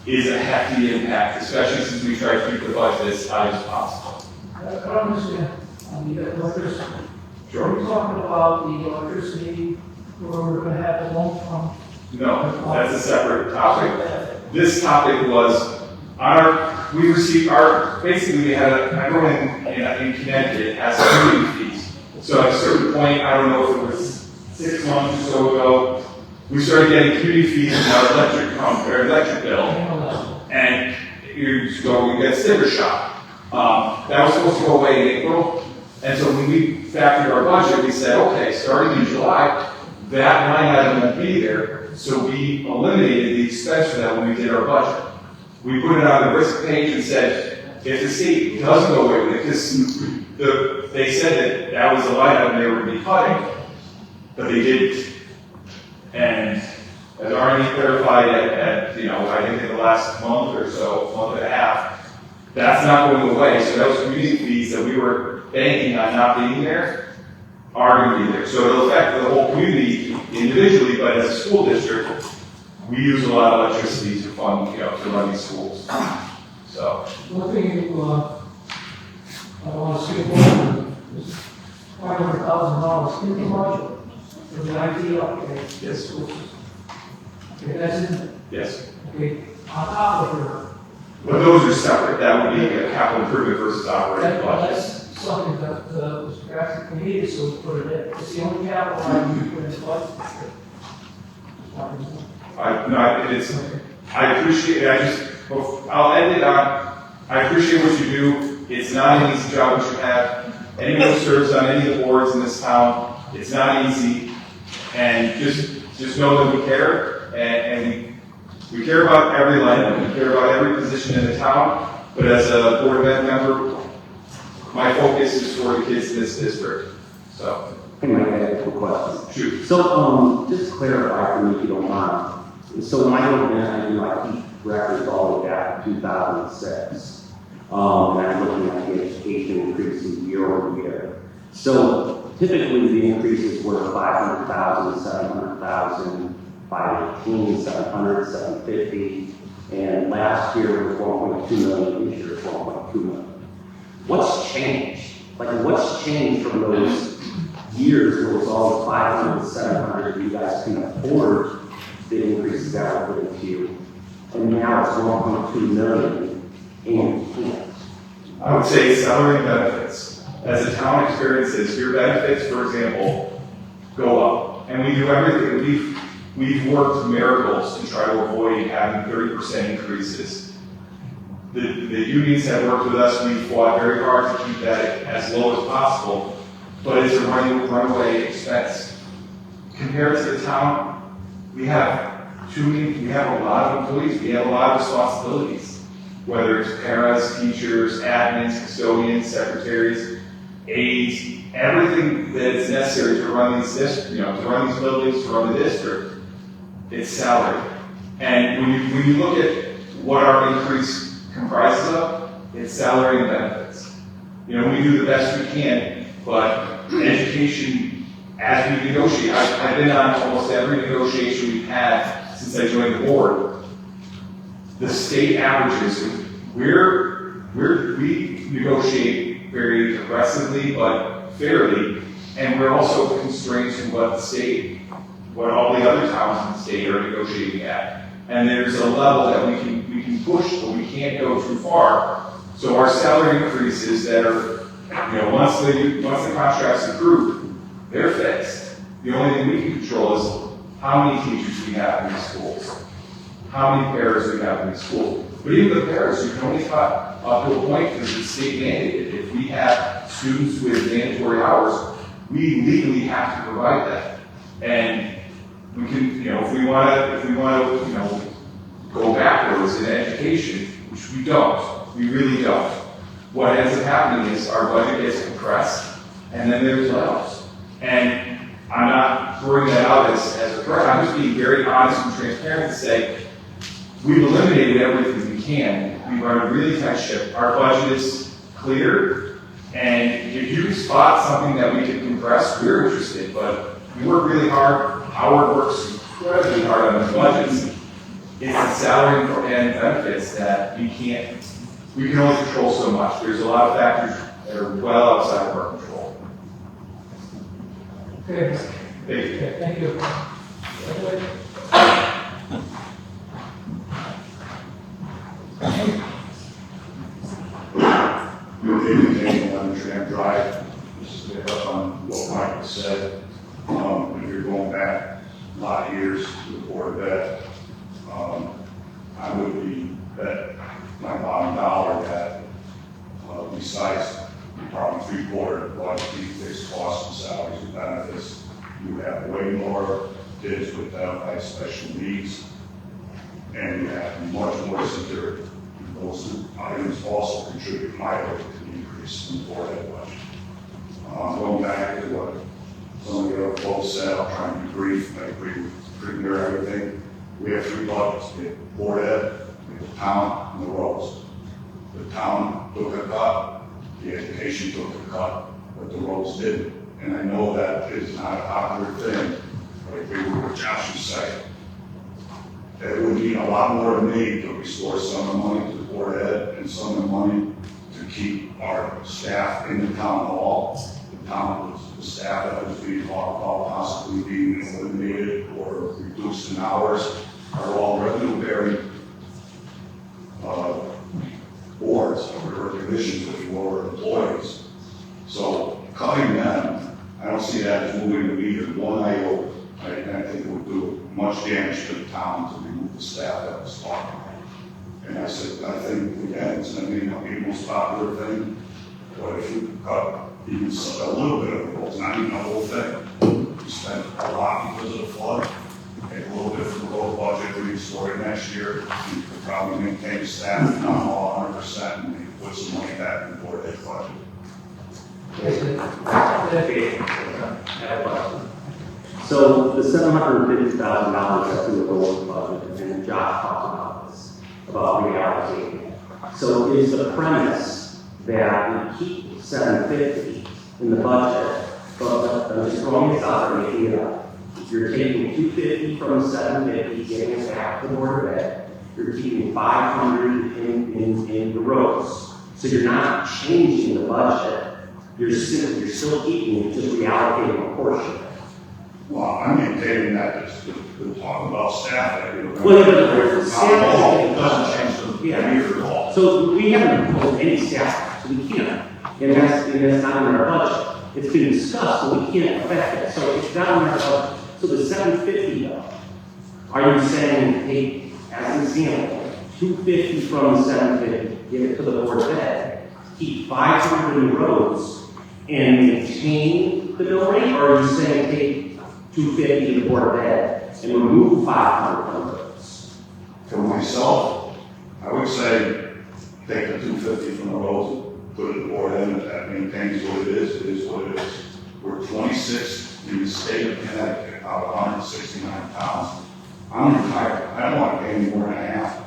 is a hefty impact, especially since we try to keep the budget as high as possible. I don't understand. The electricity. Sure. Are you talking about the electricity where we're going to have the loan from? No, that's a separate topic. This topic was we received basically we had everyone in Connecticut has community fees. So at a certain point, I don't know if it was 6 months or so ago, we started getting community fees in our electric bill, and we get sticker shock. That was supposed to go away in April, and so when we factored our budget, we said, okay, starting in July, that line item won't be there, so we eliminated the expense for that when we did our budget. We put it on the risk page and said, if the state doesn't go away with it, because they said that was a line item they would be cutting, but they didn't. And as Arnie clarified I think in the last month or so, month and a half, that's not going away. So those community fees that we were banking on not being there are going to be there. So it'll affect the whole community individually, but as a school district, we use a lot of electricity to fund, to run these schools. So. One thing I want to skip over is $500,000 in the budget for the IT upgrade. Yes. Okay, that's in, Yes. okay, on top of her. But those are separate. That would be a capital improvement versus operating budget. That's something that was drastically needed, so we put it in. It's the only capital item we put in the budget. I appreciate it. I'll end it on, I appreciate what you do. It's not an easy job that you have. Anyone who serves on any of the boards in this town, it's not easy. And just know that we care, and we care about every line, we care about every position in the town. But as a Board of Ed member, my focus is for the kids in this district. So. Hey, Mike, I have a quick question. Shoot. So, just to clarify for me, if you don't mind. So when I look at, I keep records all the way back to 2006. And I'm looking at the education increasing year over year. So typically the increases were 500,000, 700,000, 518, 700, 750. And last year was 1.2 million, this year is 1.2 million. What's changed? Like, what's changed from those years where it was all 500, 700, you guys can afford the increases that were put into you, and now it's 1.2 million, and you can't? I would say salary and benefits. As the town experiences, your benefits, for example, go up. And we do everything. We've worked miracles to try to avoid having 30% increases. The unions have worked with us. We fought very hard to keep that as low as possible, but it's a runaway expense. Compared to the town, we have a lot of employees, we have a lot of responsibilities, whether it's paras, teachers, admins, custodians, secretaries, aides, everything that is necessary to run these buildings, to run the district, it's salary. And when you look at what our increase comprises of, it's salary and benefits. We do the best we can, but education, as we negotiate, I've been on almost every negotiation we've had since I joined the board. The state averages, we negotiate very aggressively but fairly, and we're also constrained to what all the other towns in the state are negotiating at. And there's a level that we can push, but we can't go too far. So our salary increases that are, once the contract's approved, they're fixed. The only thing we can control is how many teachers we have in these schools, how many paras we have in these schools. But even the paras, you can only cut up to a point because it's state mandated. If we have students with mandatory hours, we legally have to provide that. And we can, if we want to, go backwards in education, which we don't, we really don't. What ends up happening is our budget gets compressed, and then there's layoffs. And I'm not throwing that out as a threat. I'm just being very honest and transparent to say we've eliminated everything we can. We run a really tight ship. Our budget is clear, and if you spot something that we can compress, we're interested. But we work really hard. Howard works incredibly hard on the budgets. It's the salary and benefits that we can only control so much. There's a lot of factors that are well outside of our control. Okay, Thank you. thank you. David Daniel on Tram Drive. Just to pick up on what Michael said. If you're going back a lot of years to the Board of Ed, I would be bet my bottom dollar that besides probably 3/4 of the budget, fixed costs and salaries and benefits, you have way more kids with special needs, and you have much more security. Those items also contribute mightily to the increase in the Board Ed budget. Going back to what some of the other folks said, I'll try and be brief. I agree with pretty near everything. We have three budgets. We have Board Ed, we have the town, and the roads. The town took a cut, the education took a cut, but the roads didn't. And I know that is not a popular thing, but I agree with what Josh was saying. It would mean a lot more to me to restore some of the money to the Board Ed and some of the money to keep our staff in the town hall. The staff that was being talked about possibly being eliminated or reduced in hours are all revenue-bearing boards or commissions, if you will, or employees. So cutting them, I don't see that as moving the needle one iota. I think it would do much damage to the town to remove the staff that was talking about. And I said, I think, again, it's going to be the most popular thing, but if you cut even a little bit of the roads, not even the whole thing, we spent a lot because of the flood, and a little bit from the road budget we restored next year. You could probably maintain the staff, not all 100%, and maybe put some money back in the Board Ed budget. So the $750,000 that's in the road budget, and Josh talked about this, about reallocating it. So is the premise that we keep $750 in the budget, but I'm just throwing this out there, making it up. You're taking $250 from $750, getting us back to the Board of Ed, you're keeping 500 in the roads. So you're not changing the budget, you're still keeping it, just reallocating a portion. Well, I'm maintaining that, the talk about staff, that you're. Well, yeah, but the staff- It doesn't change the Yeah. meter at all. So we haven't proposed any staff, so we can't. And that's not in our budget. It's been discussed, but we can't affect it. So it's not in our budget. So the 750 though, are you saying, take, as an example, 250 from the 750, give it to the Board of Ed, keep 500 in roads and maintain the mill rate? Or are you saying take 250 to the Board of Ed and remove 500 from roads? For myself, I would say, take the 250 from the roads, put it in the board, and that maintains what it is what it is. We're 26th in the state of Connecticut, out of 169 towns. I'm retired, I don't want to pay any more than I have.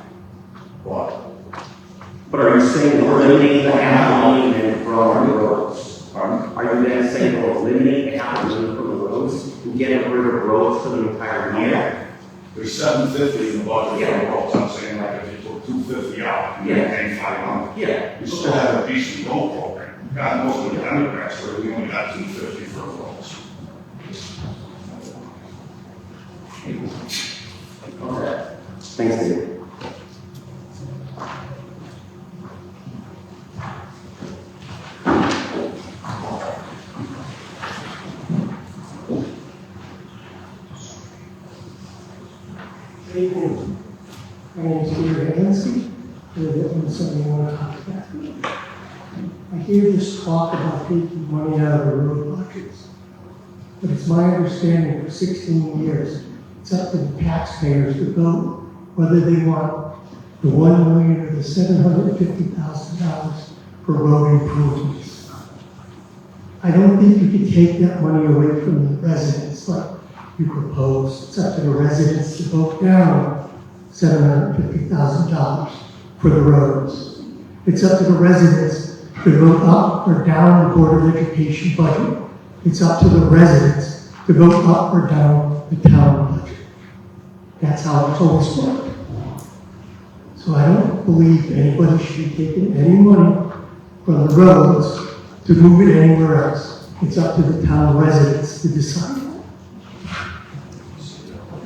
But are you saying we're eliminating the half a million from our roads? Pardon? Are you then saying we'll eliminate the half a million from the roads and get rid of roads for the entire year? There's 750 in the budget for the roads, I'm saying like if you took 250 out, you're paying 500. Yeah. You still have a decent road program. God knows what the Democrats were, we only got 250 for the roads. Okay. Thanks, David. Good evening. My name is Peter Hansky. I'm something you want to talk about. I hear this talk about taking money out of the road budgets. But it's my understanding for 16 years, it's up to the taxpayers to vote whether they want the $1 million or the $750,000 for road improvements. I don't think you can take that money away from the residents like you propose. It's up to the residents to vote down $750,000 for the roads. It's up to the residents to vote up or down the Board of Education budget. It's up to the residents to vote up or down the town budget. That's how it's always worked. So I don't believe anybody should be taking any money from the roads to move it anywhere else. It's up to the town residents to decide. I'm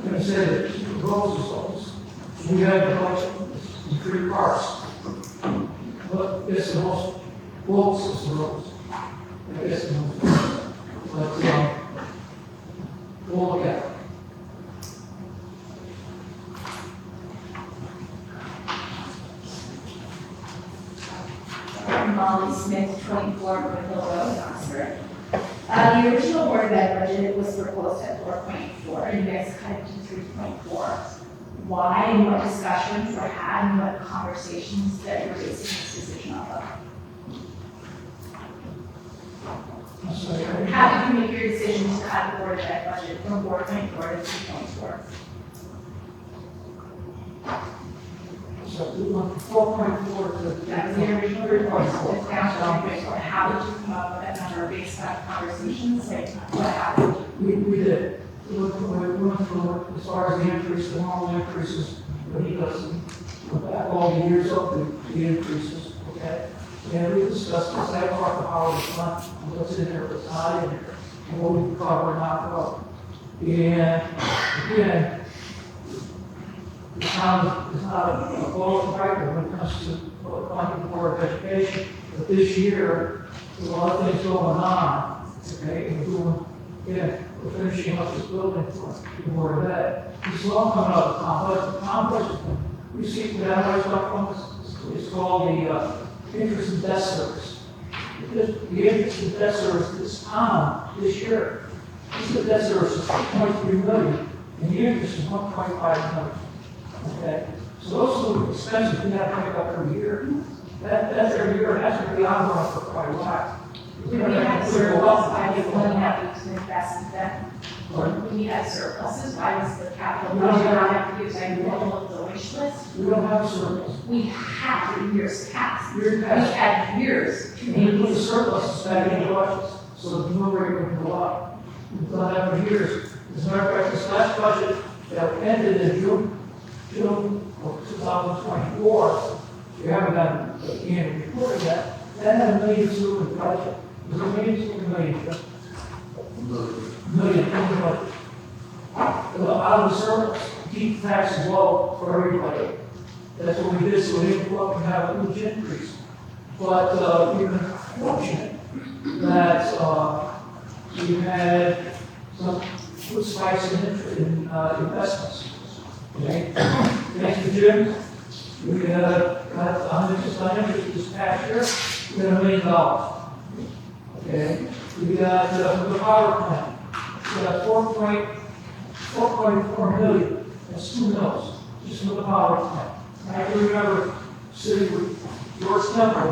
going to say that the proposals, we have the budget in 3 parts. But it's the most closest roads. It's the most, but we'll look at it. Molly Smith, 24 Woodhill Road, Oxford. The original Board of Ed budget was proposed at 4.4, and you guys cut it to 3.4. Why and what discussions were had and what conversations that you're basing this decision off of? How did you make your decision to cut the Board of Ed budget from 4.4 to 3.4? So we want 4.4 to. That was the original report, it's down to 3.4. How did you come up with that number based on conversations? Like, what happened? We did. We went through, as far as the increase, the normal increases, but he doesn't look back all the years of the increases, okay? And we discussed this, that part of how it's not, what's in there, what's not in there, and what we can cover and not cover. And again, the town is not a qualified factor when it comes to funding the Board of Education, but this year, there's a lot of things going on, okay? And we're finishing up this building for the Board of Ed. This is all coming out of the town budget. We see that I talk about, it's called the interest and debt service. The interest and debt service this town, this year, this is debt service is 2.3 million, and the interest is 1.5 million. Okay, so those are the expenses we have to make up every year. That's every year, that's going to be ongoing for quite a while. We had surplus, why was one happy to invest in them? When we had surpluses, why was the capital budget not have to use a middle of the wish list? We don't have a surplus. We have in years past. Years past. We had years to We make put the these. surplus back in the budgets, so the mill rate would go up. We've done that for years. As a matter of fact, this last budget that ended in June for 2024, you haven't done the annual report yet, that had $1.2 million in the budget. It was $1.2 million in the budget. Out of the surplus, keep taxes low for everybody. That's what we did, so we didn't go up and have a huge increase. But we've been fortunate that we had some good spikes in investments. Okay? Thanks to Jim, we got just on interest this past year, we got $1 million. Okay? We got the power plant, we got 4.4 million. That's 2 mills, just for the power plant. And I can remember sitting with George Temple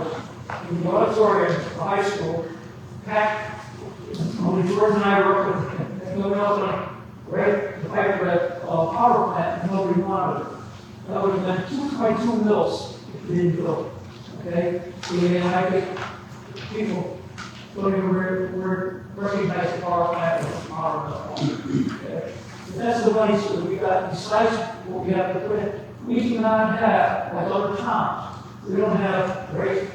in the auditorium of the high school, packed, only George and I were up and going out right, the pipe for that power plant, and nobody wanted it. That would have been 2.2 mills if we didn't build it. Okay? And I think people don't even recognize the power plant as a power mill. Okay? But that's the money that we got, besides what we have to put in. We do not have, like other towns, we don't have great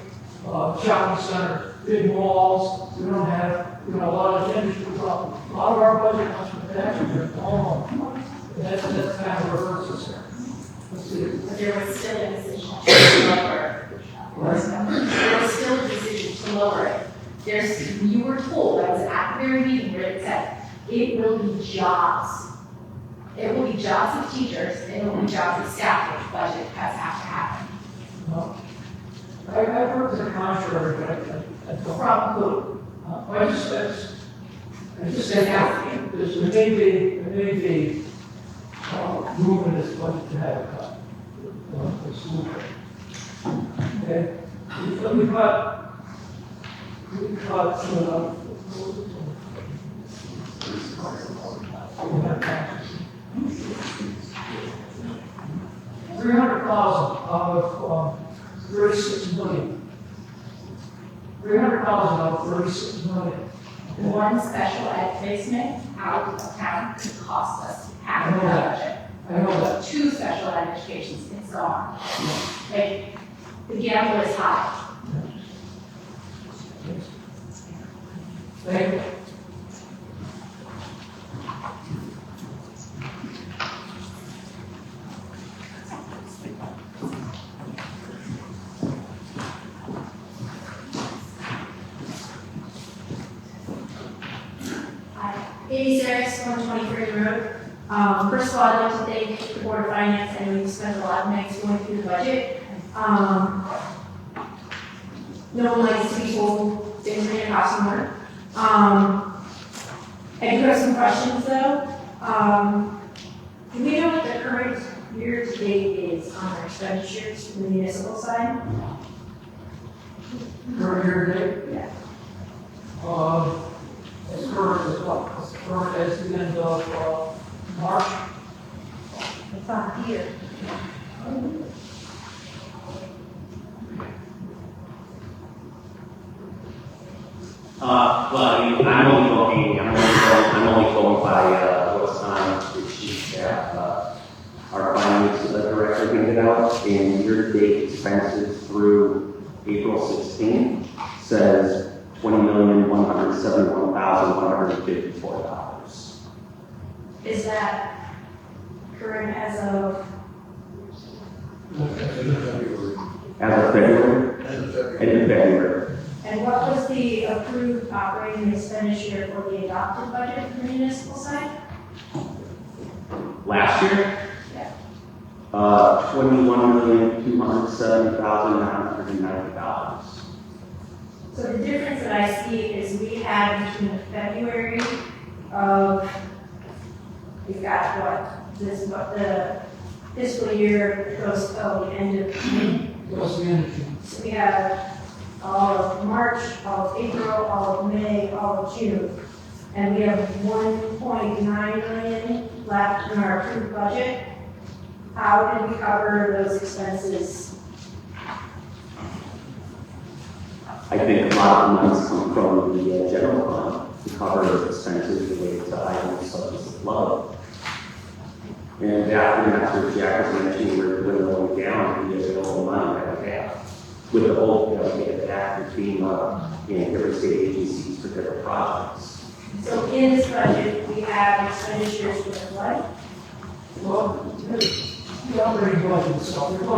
shopping centers, big malls, we don't have, a lot of industry problems. A lot of our budget comes from taxpayers, homeowners. That's kind of reverses here. Let's see. But there was still a decision to lower it. There was still a decision to lower it. You were told, I was at the very meeting where it said, it will be jobs. It will be jobs of teachers, and it will be jobs of staff, which budget cuts have to happen. No. I've heard the contrary, but I don't. From who? I just said that there may be movement this budget to have a cut. The school. Okay? We cut, $300,000 out of 36 million. 300,000 out of 36 million. One special ed placement out of town could cost us half of the budget. I know that. 2 special ed educations, it's gone. Like, the gamble is high. Thank you. Hi, 86, 123 Road. First of all, I'd like to thank the Board of Finance. I know you spent a lot of nights going through the budget. No one likes to be told things are going to cost more. I do have some questions though. Do we know what the current year-to-date is on our expenditures from the municipal side? Current year date? Yeah. As current as what? As current as the end of March? It's on here. Well, I'm only going by what's on the sheet that our finance director handed out. And year-to-date expenses through April 16 says $20,171,154. Is that current as of? As of February? End of February. And what was the approved operating expenditure for the adopted budget for the municipal side? Last year? Yeah. $21,270,990. So the difference that I see is we had between February of, we've got what the fiscal year goes till the end of June. What's the end of June? So we have all of March, all of April, all of May, all of June. And we have 1.9 million left in our approved budget. How did we cover those expenses? I think a lot of monies come from the general fund to cover expenses related to items such as the flood. And after Jack was mentioning we're dwindling down the available money that we have, with the hope that we get it back to FEMA and different state agencies for different projects. So in this budget, we have expenditures for the flood. Well, the operating budget itself, we're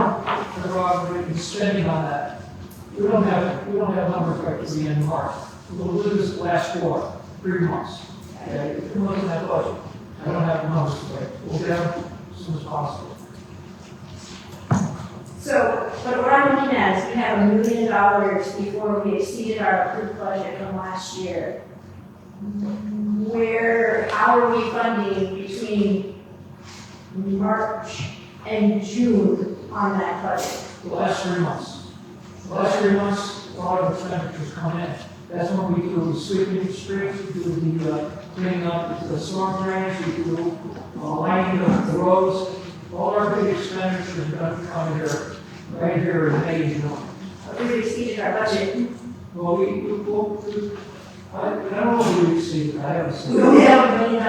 already spending on that. We don't have numbers right at the end of March. We'll lose the last 3 months. Okay, if we're looking at that budget, I don't have the numbers right. We'll get them as soon as possible. So, but what I'm looking at is we have $1 million before we exceeded our approved budget from last year. How are we funding between March and June on that budget? The last 3 months. The last 3 months, a lot of expenditures come in. That's when we do the sweeping the streets, we do the cleaning up the storm drains, we do lining the roads. All our big expenditures are going to come here, right here in May, June. We exceeded our budget. Well, I don't know if we exceeded, I haven't seen. We only have $1 million to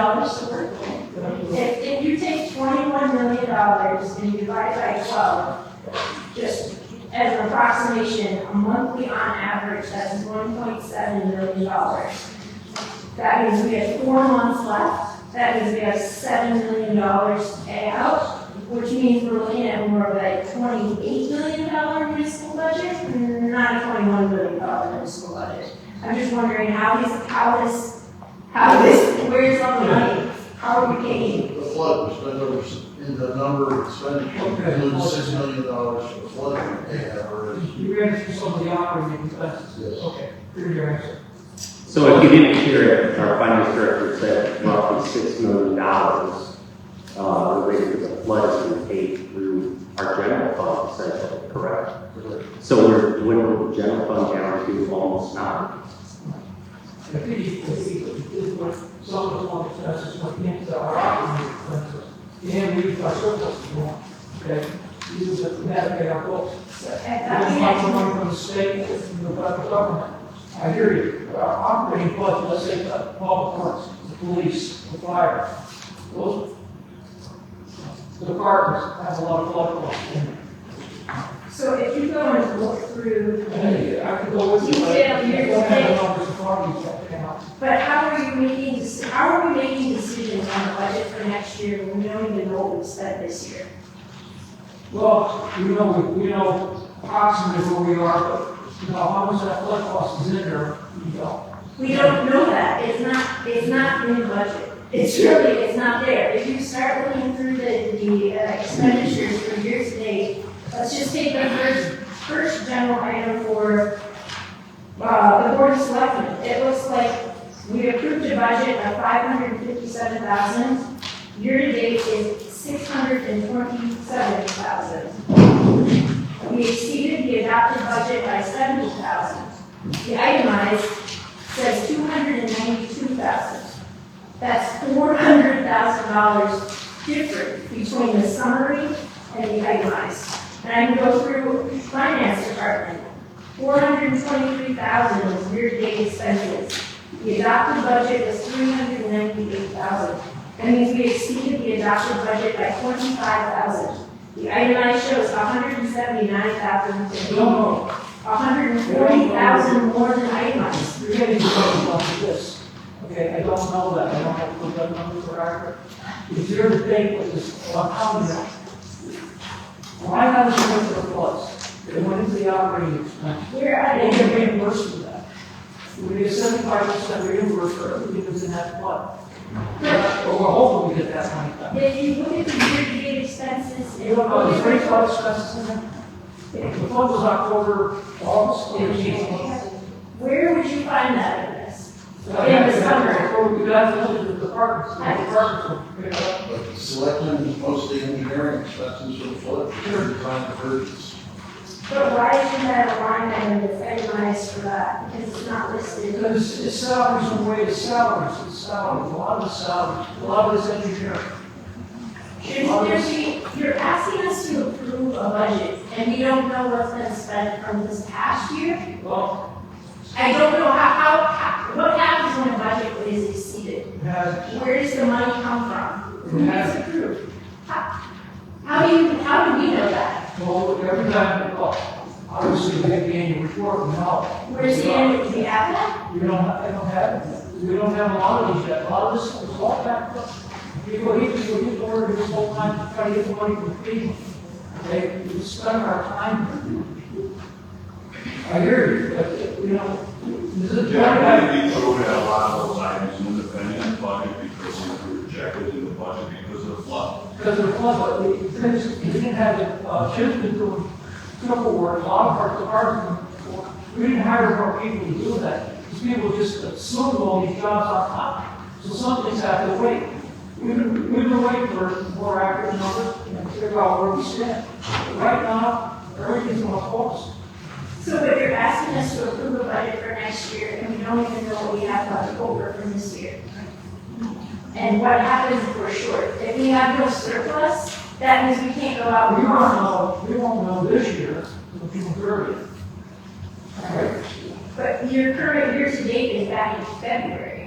work with. If you take $21 million and you divide it by 12, just as an approximation, a monthly on average, that's $1.7 million. That means we have 4 months left. That means we have $7 million to pay out, which means we're looking at more of a $28 million municipal budget, not a $21 million municipal budget. I'm just wondering where's all the money? How are we paying? The flood, we spent over, in the number of expenditures, includes $6 million for the flood. You ran through some of the operating expenses? Yes. Okay, here's your answer. So if you didn't hear it, our finance director said roughly $6 million related to the flood is going to pay through our general fund, essentially, correct? So we're dwindling the general fund down to almost nothing. I think some of the one expenses went into our operating expenses, and we our surplus is more. Okay, we had to pay our bills. We don't have the money from the state, from the federal government. I hear you. Our operating budget, let's say the public works, the police, the fire, those the departments have a lot of flood costs in there. So if you go and look through I could go with you, but detail year I to don't have the date, numbers in front of me yet. but how are we making decisions on the budget for next year when we don't even know what we spent this year? Well, we know approximately where we are, but how much that flood cost is in there, we don't. We don't know that. It's not in the budget. It's not there. If you start looking through the expenditures for year to date, let's just take the first general item for the Board of Selectmen. It looks like we approved a budget of $557,000. Year to date is $627,000. We exceeded the adopted budget by $70,000. The itemized says $292,000. That's $400,000 different between the summary and the itemized. And I can go through finance department. $423,000 is year-to-date expenses. The adopted budget was $398,000. That means we exceeded the adopted budget by $25,000. The itemized shows $179,000. No. $140,000 more than itemized. You're getting to this. Okay, I don't know that. I don't have to put that numbers are accurate. If you're the date with this, I'm counting that. Why not as much of the floods? They went into the operating expense. Where are They they? get reimbursed for that. We get 75% reimbursed for everything that's in that flood. But we're hoping we get that money back. If you look at the year-to-date expenses, You don't know, is there any flood expenses in there? The flood was October, August, 18th. where would you find that in this? In the summer. We got to look at the departments. The departments will pick it up. But the selectmen is mostly engineering expenses for the flood, design diversions. But why isn't that a line item that's itemized for that? Because it's not listed. Because it's salaries and wages, salaries, it's salaries, a lot of salaries, a lot of this engineering. Shouldn't there be, you're asking us to approve a budget, and we don't know what's been spent from this past year? Well, I don't know what happens when a budget is exceeded? it has, Where does the money come from? Who gets approved? how do we know that? Well, every time, obviously, we get the annual report, we know. Where's the end, do we have that? We don't have a lot of these yet. A lot of this is all back up. People get ordered this whole time to try to get the money from people. We spend our time. I hear you, but, this is. Yeah, we throw out a lot of those items in the pending budget because we were rejected in the budget because of the flood. Because of the flood, but we didn't have the, Chip's been doing triple work, a lot of our departments, we didn't hire more people to do that. These people just assumed all these jobs on top. So some things have to wait. We've been waiting for more accurate numbers and figure out where we stand. But right now, everything's on course. So, but you're asking us to approve a budget for next year, and we don't even know what we have left over from this year. And what happens if we're short? If we have no surplus, that means we can't go out and borrow. We won't know this year until June 30th. Okay. But your current year-to-date is back in February.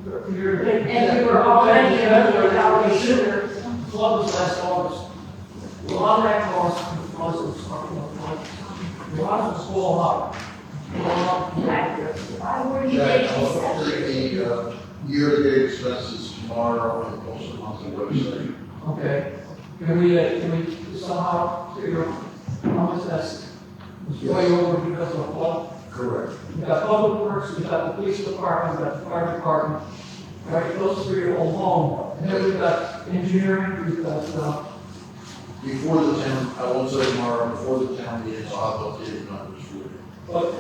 And we were already in the February. Flood was last August. A lot of that was a lot of us fall out. Why were you Jack, taking I'll steps? take the year-to-date expenses tomorrow and post them on the website. Okay. Can we somehow figure out how much that's way over because of flood? Correct. We've got public works, we've got the police department, we've got the fire department, right? Those three are alone. And then we've got engineering, we've got, Before the town, I won't say tomorrow, before the town meeting, I'll have updated numbers for you. but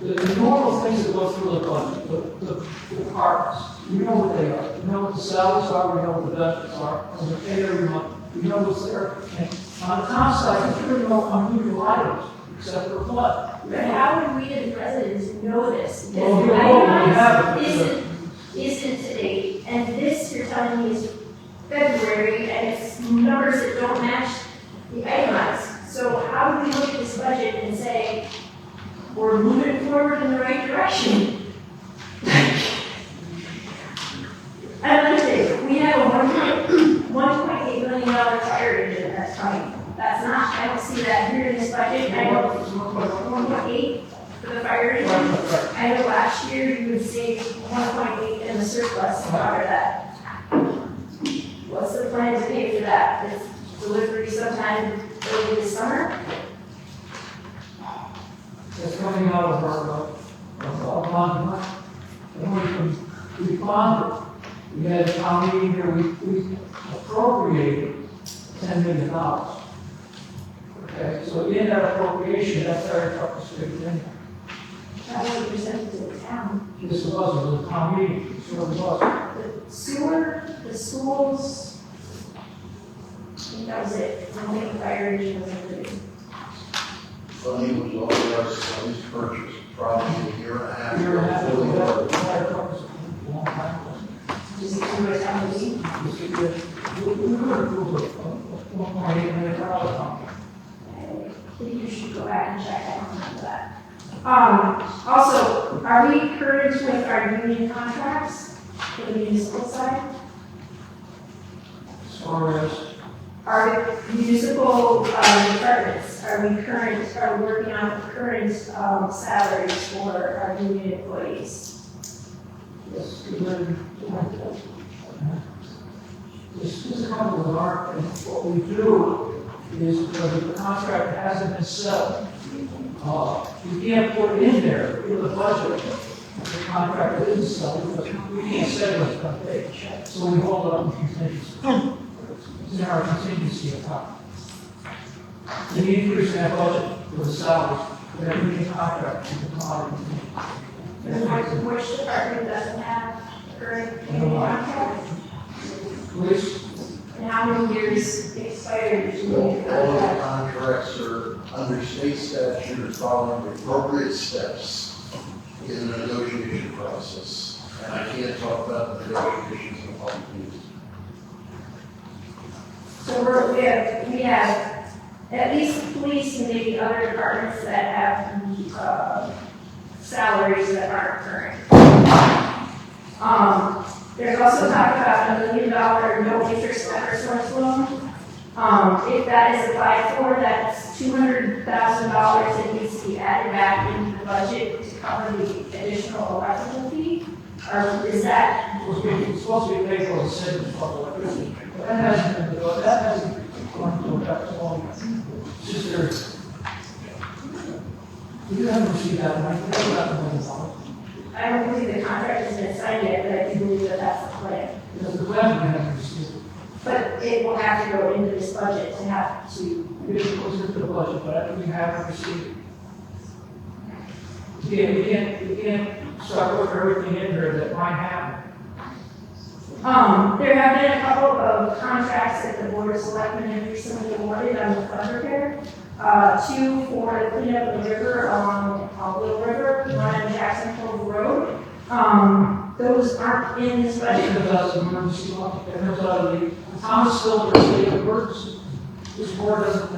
the normal things that go through the budget, the departments, we know what they are. We know what the salaries are, we know what the benefits are, and we pay every month. We know what's there. And on the town side, we really know unusual items, except for flood. But how would we as residents know this? Well, Because we the have itemized it. isn't to date, and this you're telling me is February, and it's numbers that don't match the itemized. So how do we look at this budget and say, we're moving forward in the right direction? I'd like to say, we have a $1.8 million fire engine that's coming. That's not, I don't see that here in this budget. I know 1.8 for the fire engine. I know last year you would save 1.8 in the surplus to cover that. What's the plan to pay for that? Is delivery sometime early this summer? That's coming out of our bond money. And we bonded. We had a town meeting here, we appropriated $10 million. Okay, so in that appropriation, that fire truck was figured in. That was presented to the town. This was a town meeting, it sure was. The sewer, the schools, I think that was it. I don't think the fire engine was included. Funding was authorized by this purchase probably a year and a half Year and a half ago. ago, that fire truck was a long time ago. Just to do it on the week. We could approve a $1.8 million contract. I think you should go back and check, I don't remember that. Also, are we current with our union contracts for the municipal side? As far as, Our municipal departments, are we working on current salaries for our union employees? yes, this is a couple of our, and what we do is, because the contract hasn't been settled, you can't put it in there in the budget. The contract isn't settled, but we can't say what's going to pay. So we hold it up in contingency. It's in our contingency account. The increase in that budget for the salaries, we have a contract with the commodity. Which department doesn't have current union contract? Police, And how many years expired is the All union of the contract? contracts are under state statute are following the appropriate steps in the negotiation process. And I can't talk about the negotiations in public meetings. So we have at least police and maybe other departments that have salaries that aren't current. There's also talk about $1 million no interest ever source loan. If that is applied for, that's $200,000 that needs to be added back into the budget to cover the additional electrical fee? Or is that, It's supposed to be paid for the city of electricity. But that hasn't been, gone into effect so long. It's just there. You haven't received that money, you haven't got the money. I don't believe the contract has been signed yet, but I do believe that that's the plan. Because the plan we haven't received. But it will have to go into this budget to have to, It goes into the budget, but we haven't received it. You can't start putting everything in there that might happen. there have been a couple of contracts that the Board of Selectmen have recently awarded on the flood repair. 2 for the cleanup of the river along Little River, one on Jackson Cove Road. Those aren't in this budget. Because that's an emergency law, it comes out of the Thomas Silver State of Emergency. This board doesn't,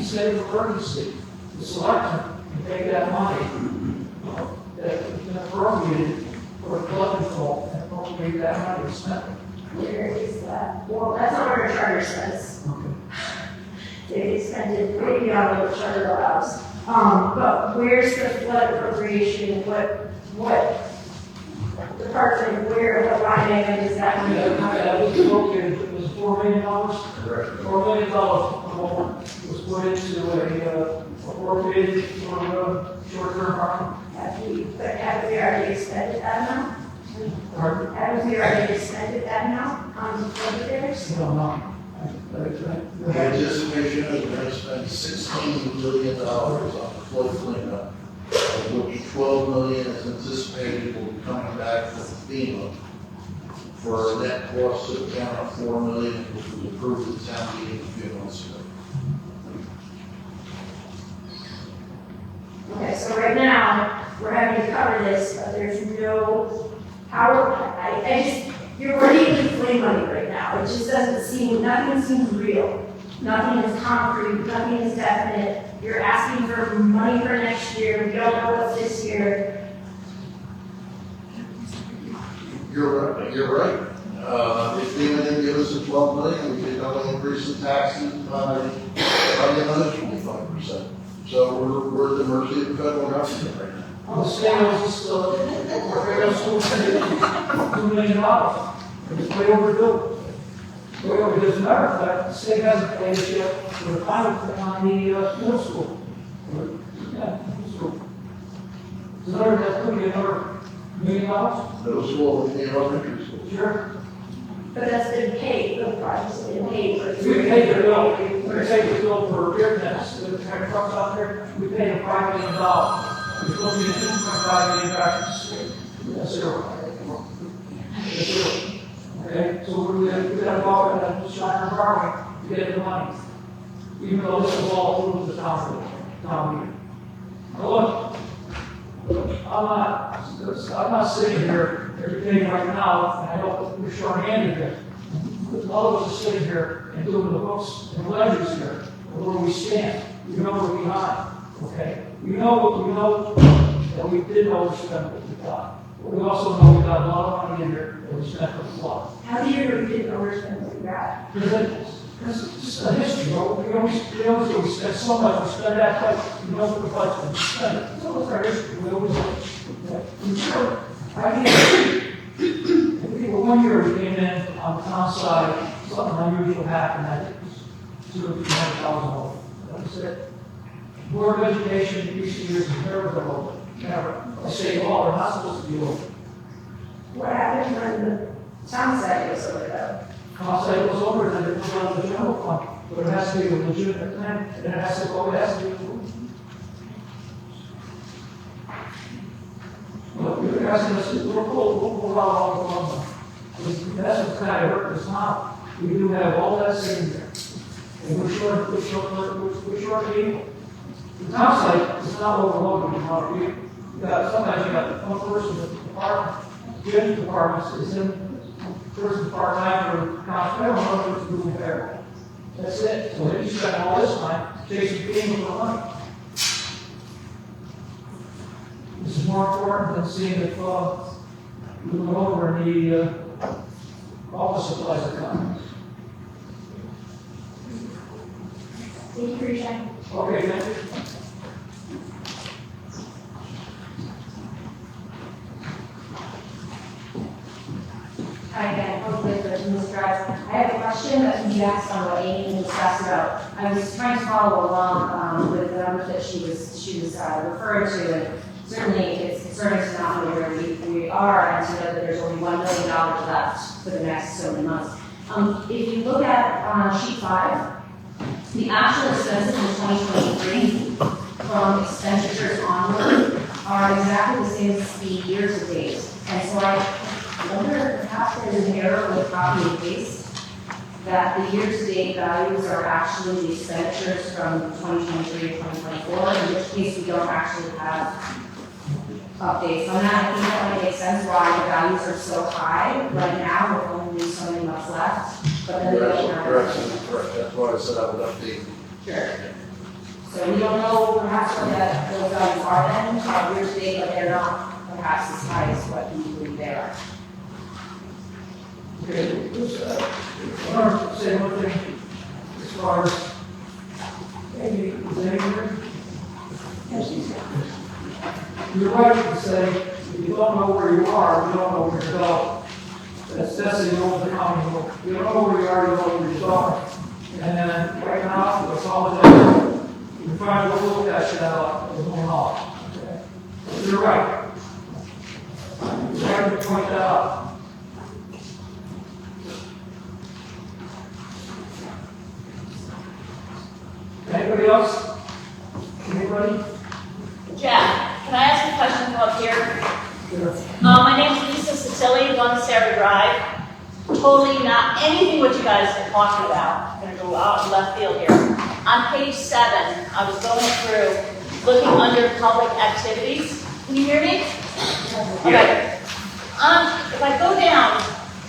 state of emergency, the selectmen can take that money, that has been appropriated for flood control, and appropriate that money to spend it. Where is that? Well, that's not what our charter says. They expended way beyond what the charter allows. But where's the flood appropriation? What department, what line item is that? That was appropriated, it was $4 million. Correct. $4 million was put into a appropriated for short-term parking. Have we already expended that amount? Pardon? Have we already expended that amount on the flood repairs? No, no. The anticipation is we're gonna spend $16 million on the flood cleanup, of which $12 million is anticipated will be coming back from FEMA for a net cost of down $4 million, which was approved at the town meeting a few months ago. Okay, so right now, we're having to cover this, but there's no, you're already flea money right now. It just doesn't seem, nothing seems real. Nothing is concrete, nothing is definite. You're asking for money for next year, we don't know what's this year. You're right. If FEMA didn't give us the $12 million, we could only increase the taxes by another 25%. So we're at the mercy of the federal government right now. The state was we're still spending $2 million. It's way overdue. Way overdue. As a matter of fact, the state hasn't paid us yet for the pilot on the middle school. Yeah, middle school. That could be another $1 million. Middle school and elementary school. Sure. But that's been paid, the project's been paid for. We paid the bill, we paid the bill for repair nets, the trucks out there, we paid a $5 million. It's going to be a $2.5 million back to the state. That's zero. That's zero. Okay, so we got to go out and shine our power to get the money. Even though this is all through the town meeting. Now look, I'm not sitting here every day right now, and I know we're short-handed here. All of us are sitting here and doing the books and ledgers here, of where we stand. We know we're behind, okay? We know that we did overspend what we got. But we also know we got a lot of money in here that we spent for the flood. How do you know you didn't overspend what you got? Because it's just a history, we always do, we spend so much, we spend that much, we know for the budget, we spend it. So it's our history, we always do. I think one year we came in on the town side, something unusual happened, I think it was $200,000. That was it. Board of Education in recent years has never been over, never. I say, well, they're not supposed to be over. What happened when the town side was over though? Cost side was over, then it was on the general fund, but it has to be a legitimate plan, and it has to go, it has to be approved. Look, you're asking us, we'll go out all the time. That's what's kind of hurt us now. We do have all that sitting there. And we're short people. The town site is not overloaded with amount of people. Sometimes you got one person in the department, the other department is in, person part-time or constable, one person doing repair. That's it. So then you spend all this time chasing people for money. This is more important than seeing if we went over the office supplies account. Thank you for your time. Okay, thank you. Hi again, hopefully for Ms. Drive. I have a question that you asked on what Amy discussed about. I was trying to follow along with the numbers that she was referring to, and certainly it's concerning to not know where we are and to know that there's only $1 million left for the next so many months. If you look at sheet 5, the actual expenses in 2023 from expenditures onward are exactly the same as the year to date. And so I wonder if perhaps there's an error with copy and paste, that the year-to-date values are actually the expenditures from 2023 to 2024, in which case we don't actually have updates on that. I think that might make sense why the values are so high right now, with only so many months left, but then we don't have. Correct, that's why I said I would update. Sure. So we don't know perhaps what those values are then, year-to-date, but they're not perhaps as high as what we believe they are. Okay, I want to say one thing as far as maybe is anywhere. You're right to say if you don't know where you are, you don't know where you're going. That's the old economy. You don't know where you are, you don't know where you're going. And right now, with all of that, you're trying to look at what's going on. Okay? So you're right. You have to point that out. Anybody else? Anybody? Jack, can I ask a question from up here? Sure. My name's Lisa Cecily, 1 Sarah Drive. Totally not anything what you guys are talking about. I'm going to go out in left field here. On page 7, I was going through, looking under public activities. Can you hear me? Okay. If I go down,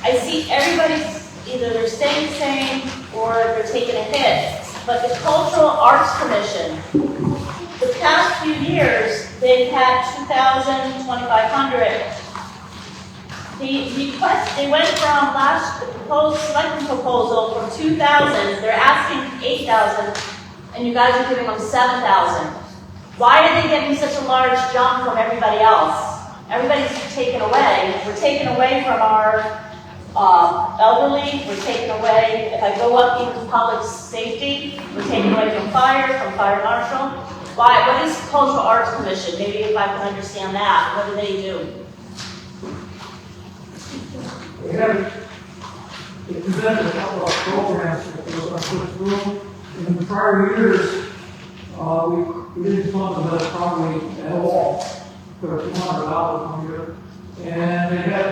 I see everybody's either they're staying the same or they're taking a hit. But the Cultural Arts Commission, the past few years, they've had 2,000, 2,500. The request, they went from the proposed selection proposal from 2,000, they're asking 8,000, and you guys are giving them 7,000. Why are they getting such a large jump from everybody else? Everybody's taken away. We're taken away from our elderly, we're taken away, if I go up even public safety, we're taken away from fire marshal. Why? What is Cultural Arts Commission? Maybe if I can understand that, what do they do? We presented a couple of programs that we were going to put through. In the prior years, we didn't fund them probably at all for $200 a year. And they had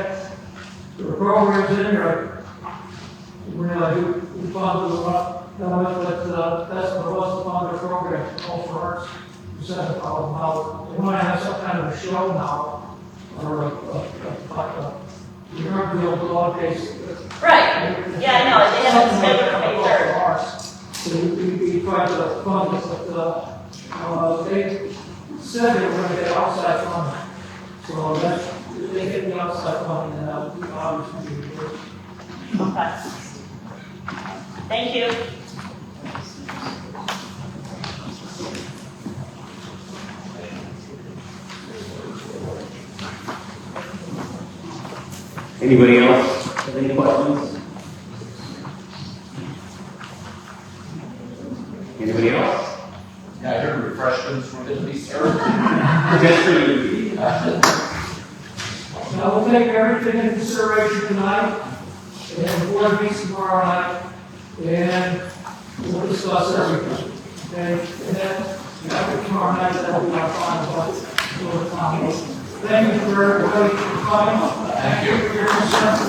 there were programs in there. We funded them up, but that's what it was to fund their program, Cultural Arts, $7,000. They want to have some kind of a show now, or you remember the old law case? Right. Yeah, I know. They have it scheduled for May 3rd. So we tried to fund it, but they said they were going to get outside funding. So they get the outside funding, and that would obviously be good. Okay. Thank you. Anybody else have any questions? Anybody else? Yeah, I heard refreshments were going to be served. Just for you. Now we'll take everything into consideration tonight, and the board meets tomorrow night, and we'll discuss everything. Okay, and then after tomorrow night, that will be our final budget. Thank you for everybody for coming. Thank you for your concern.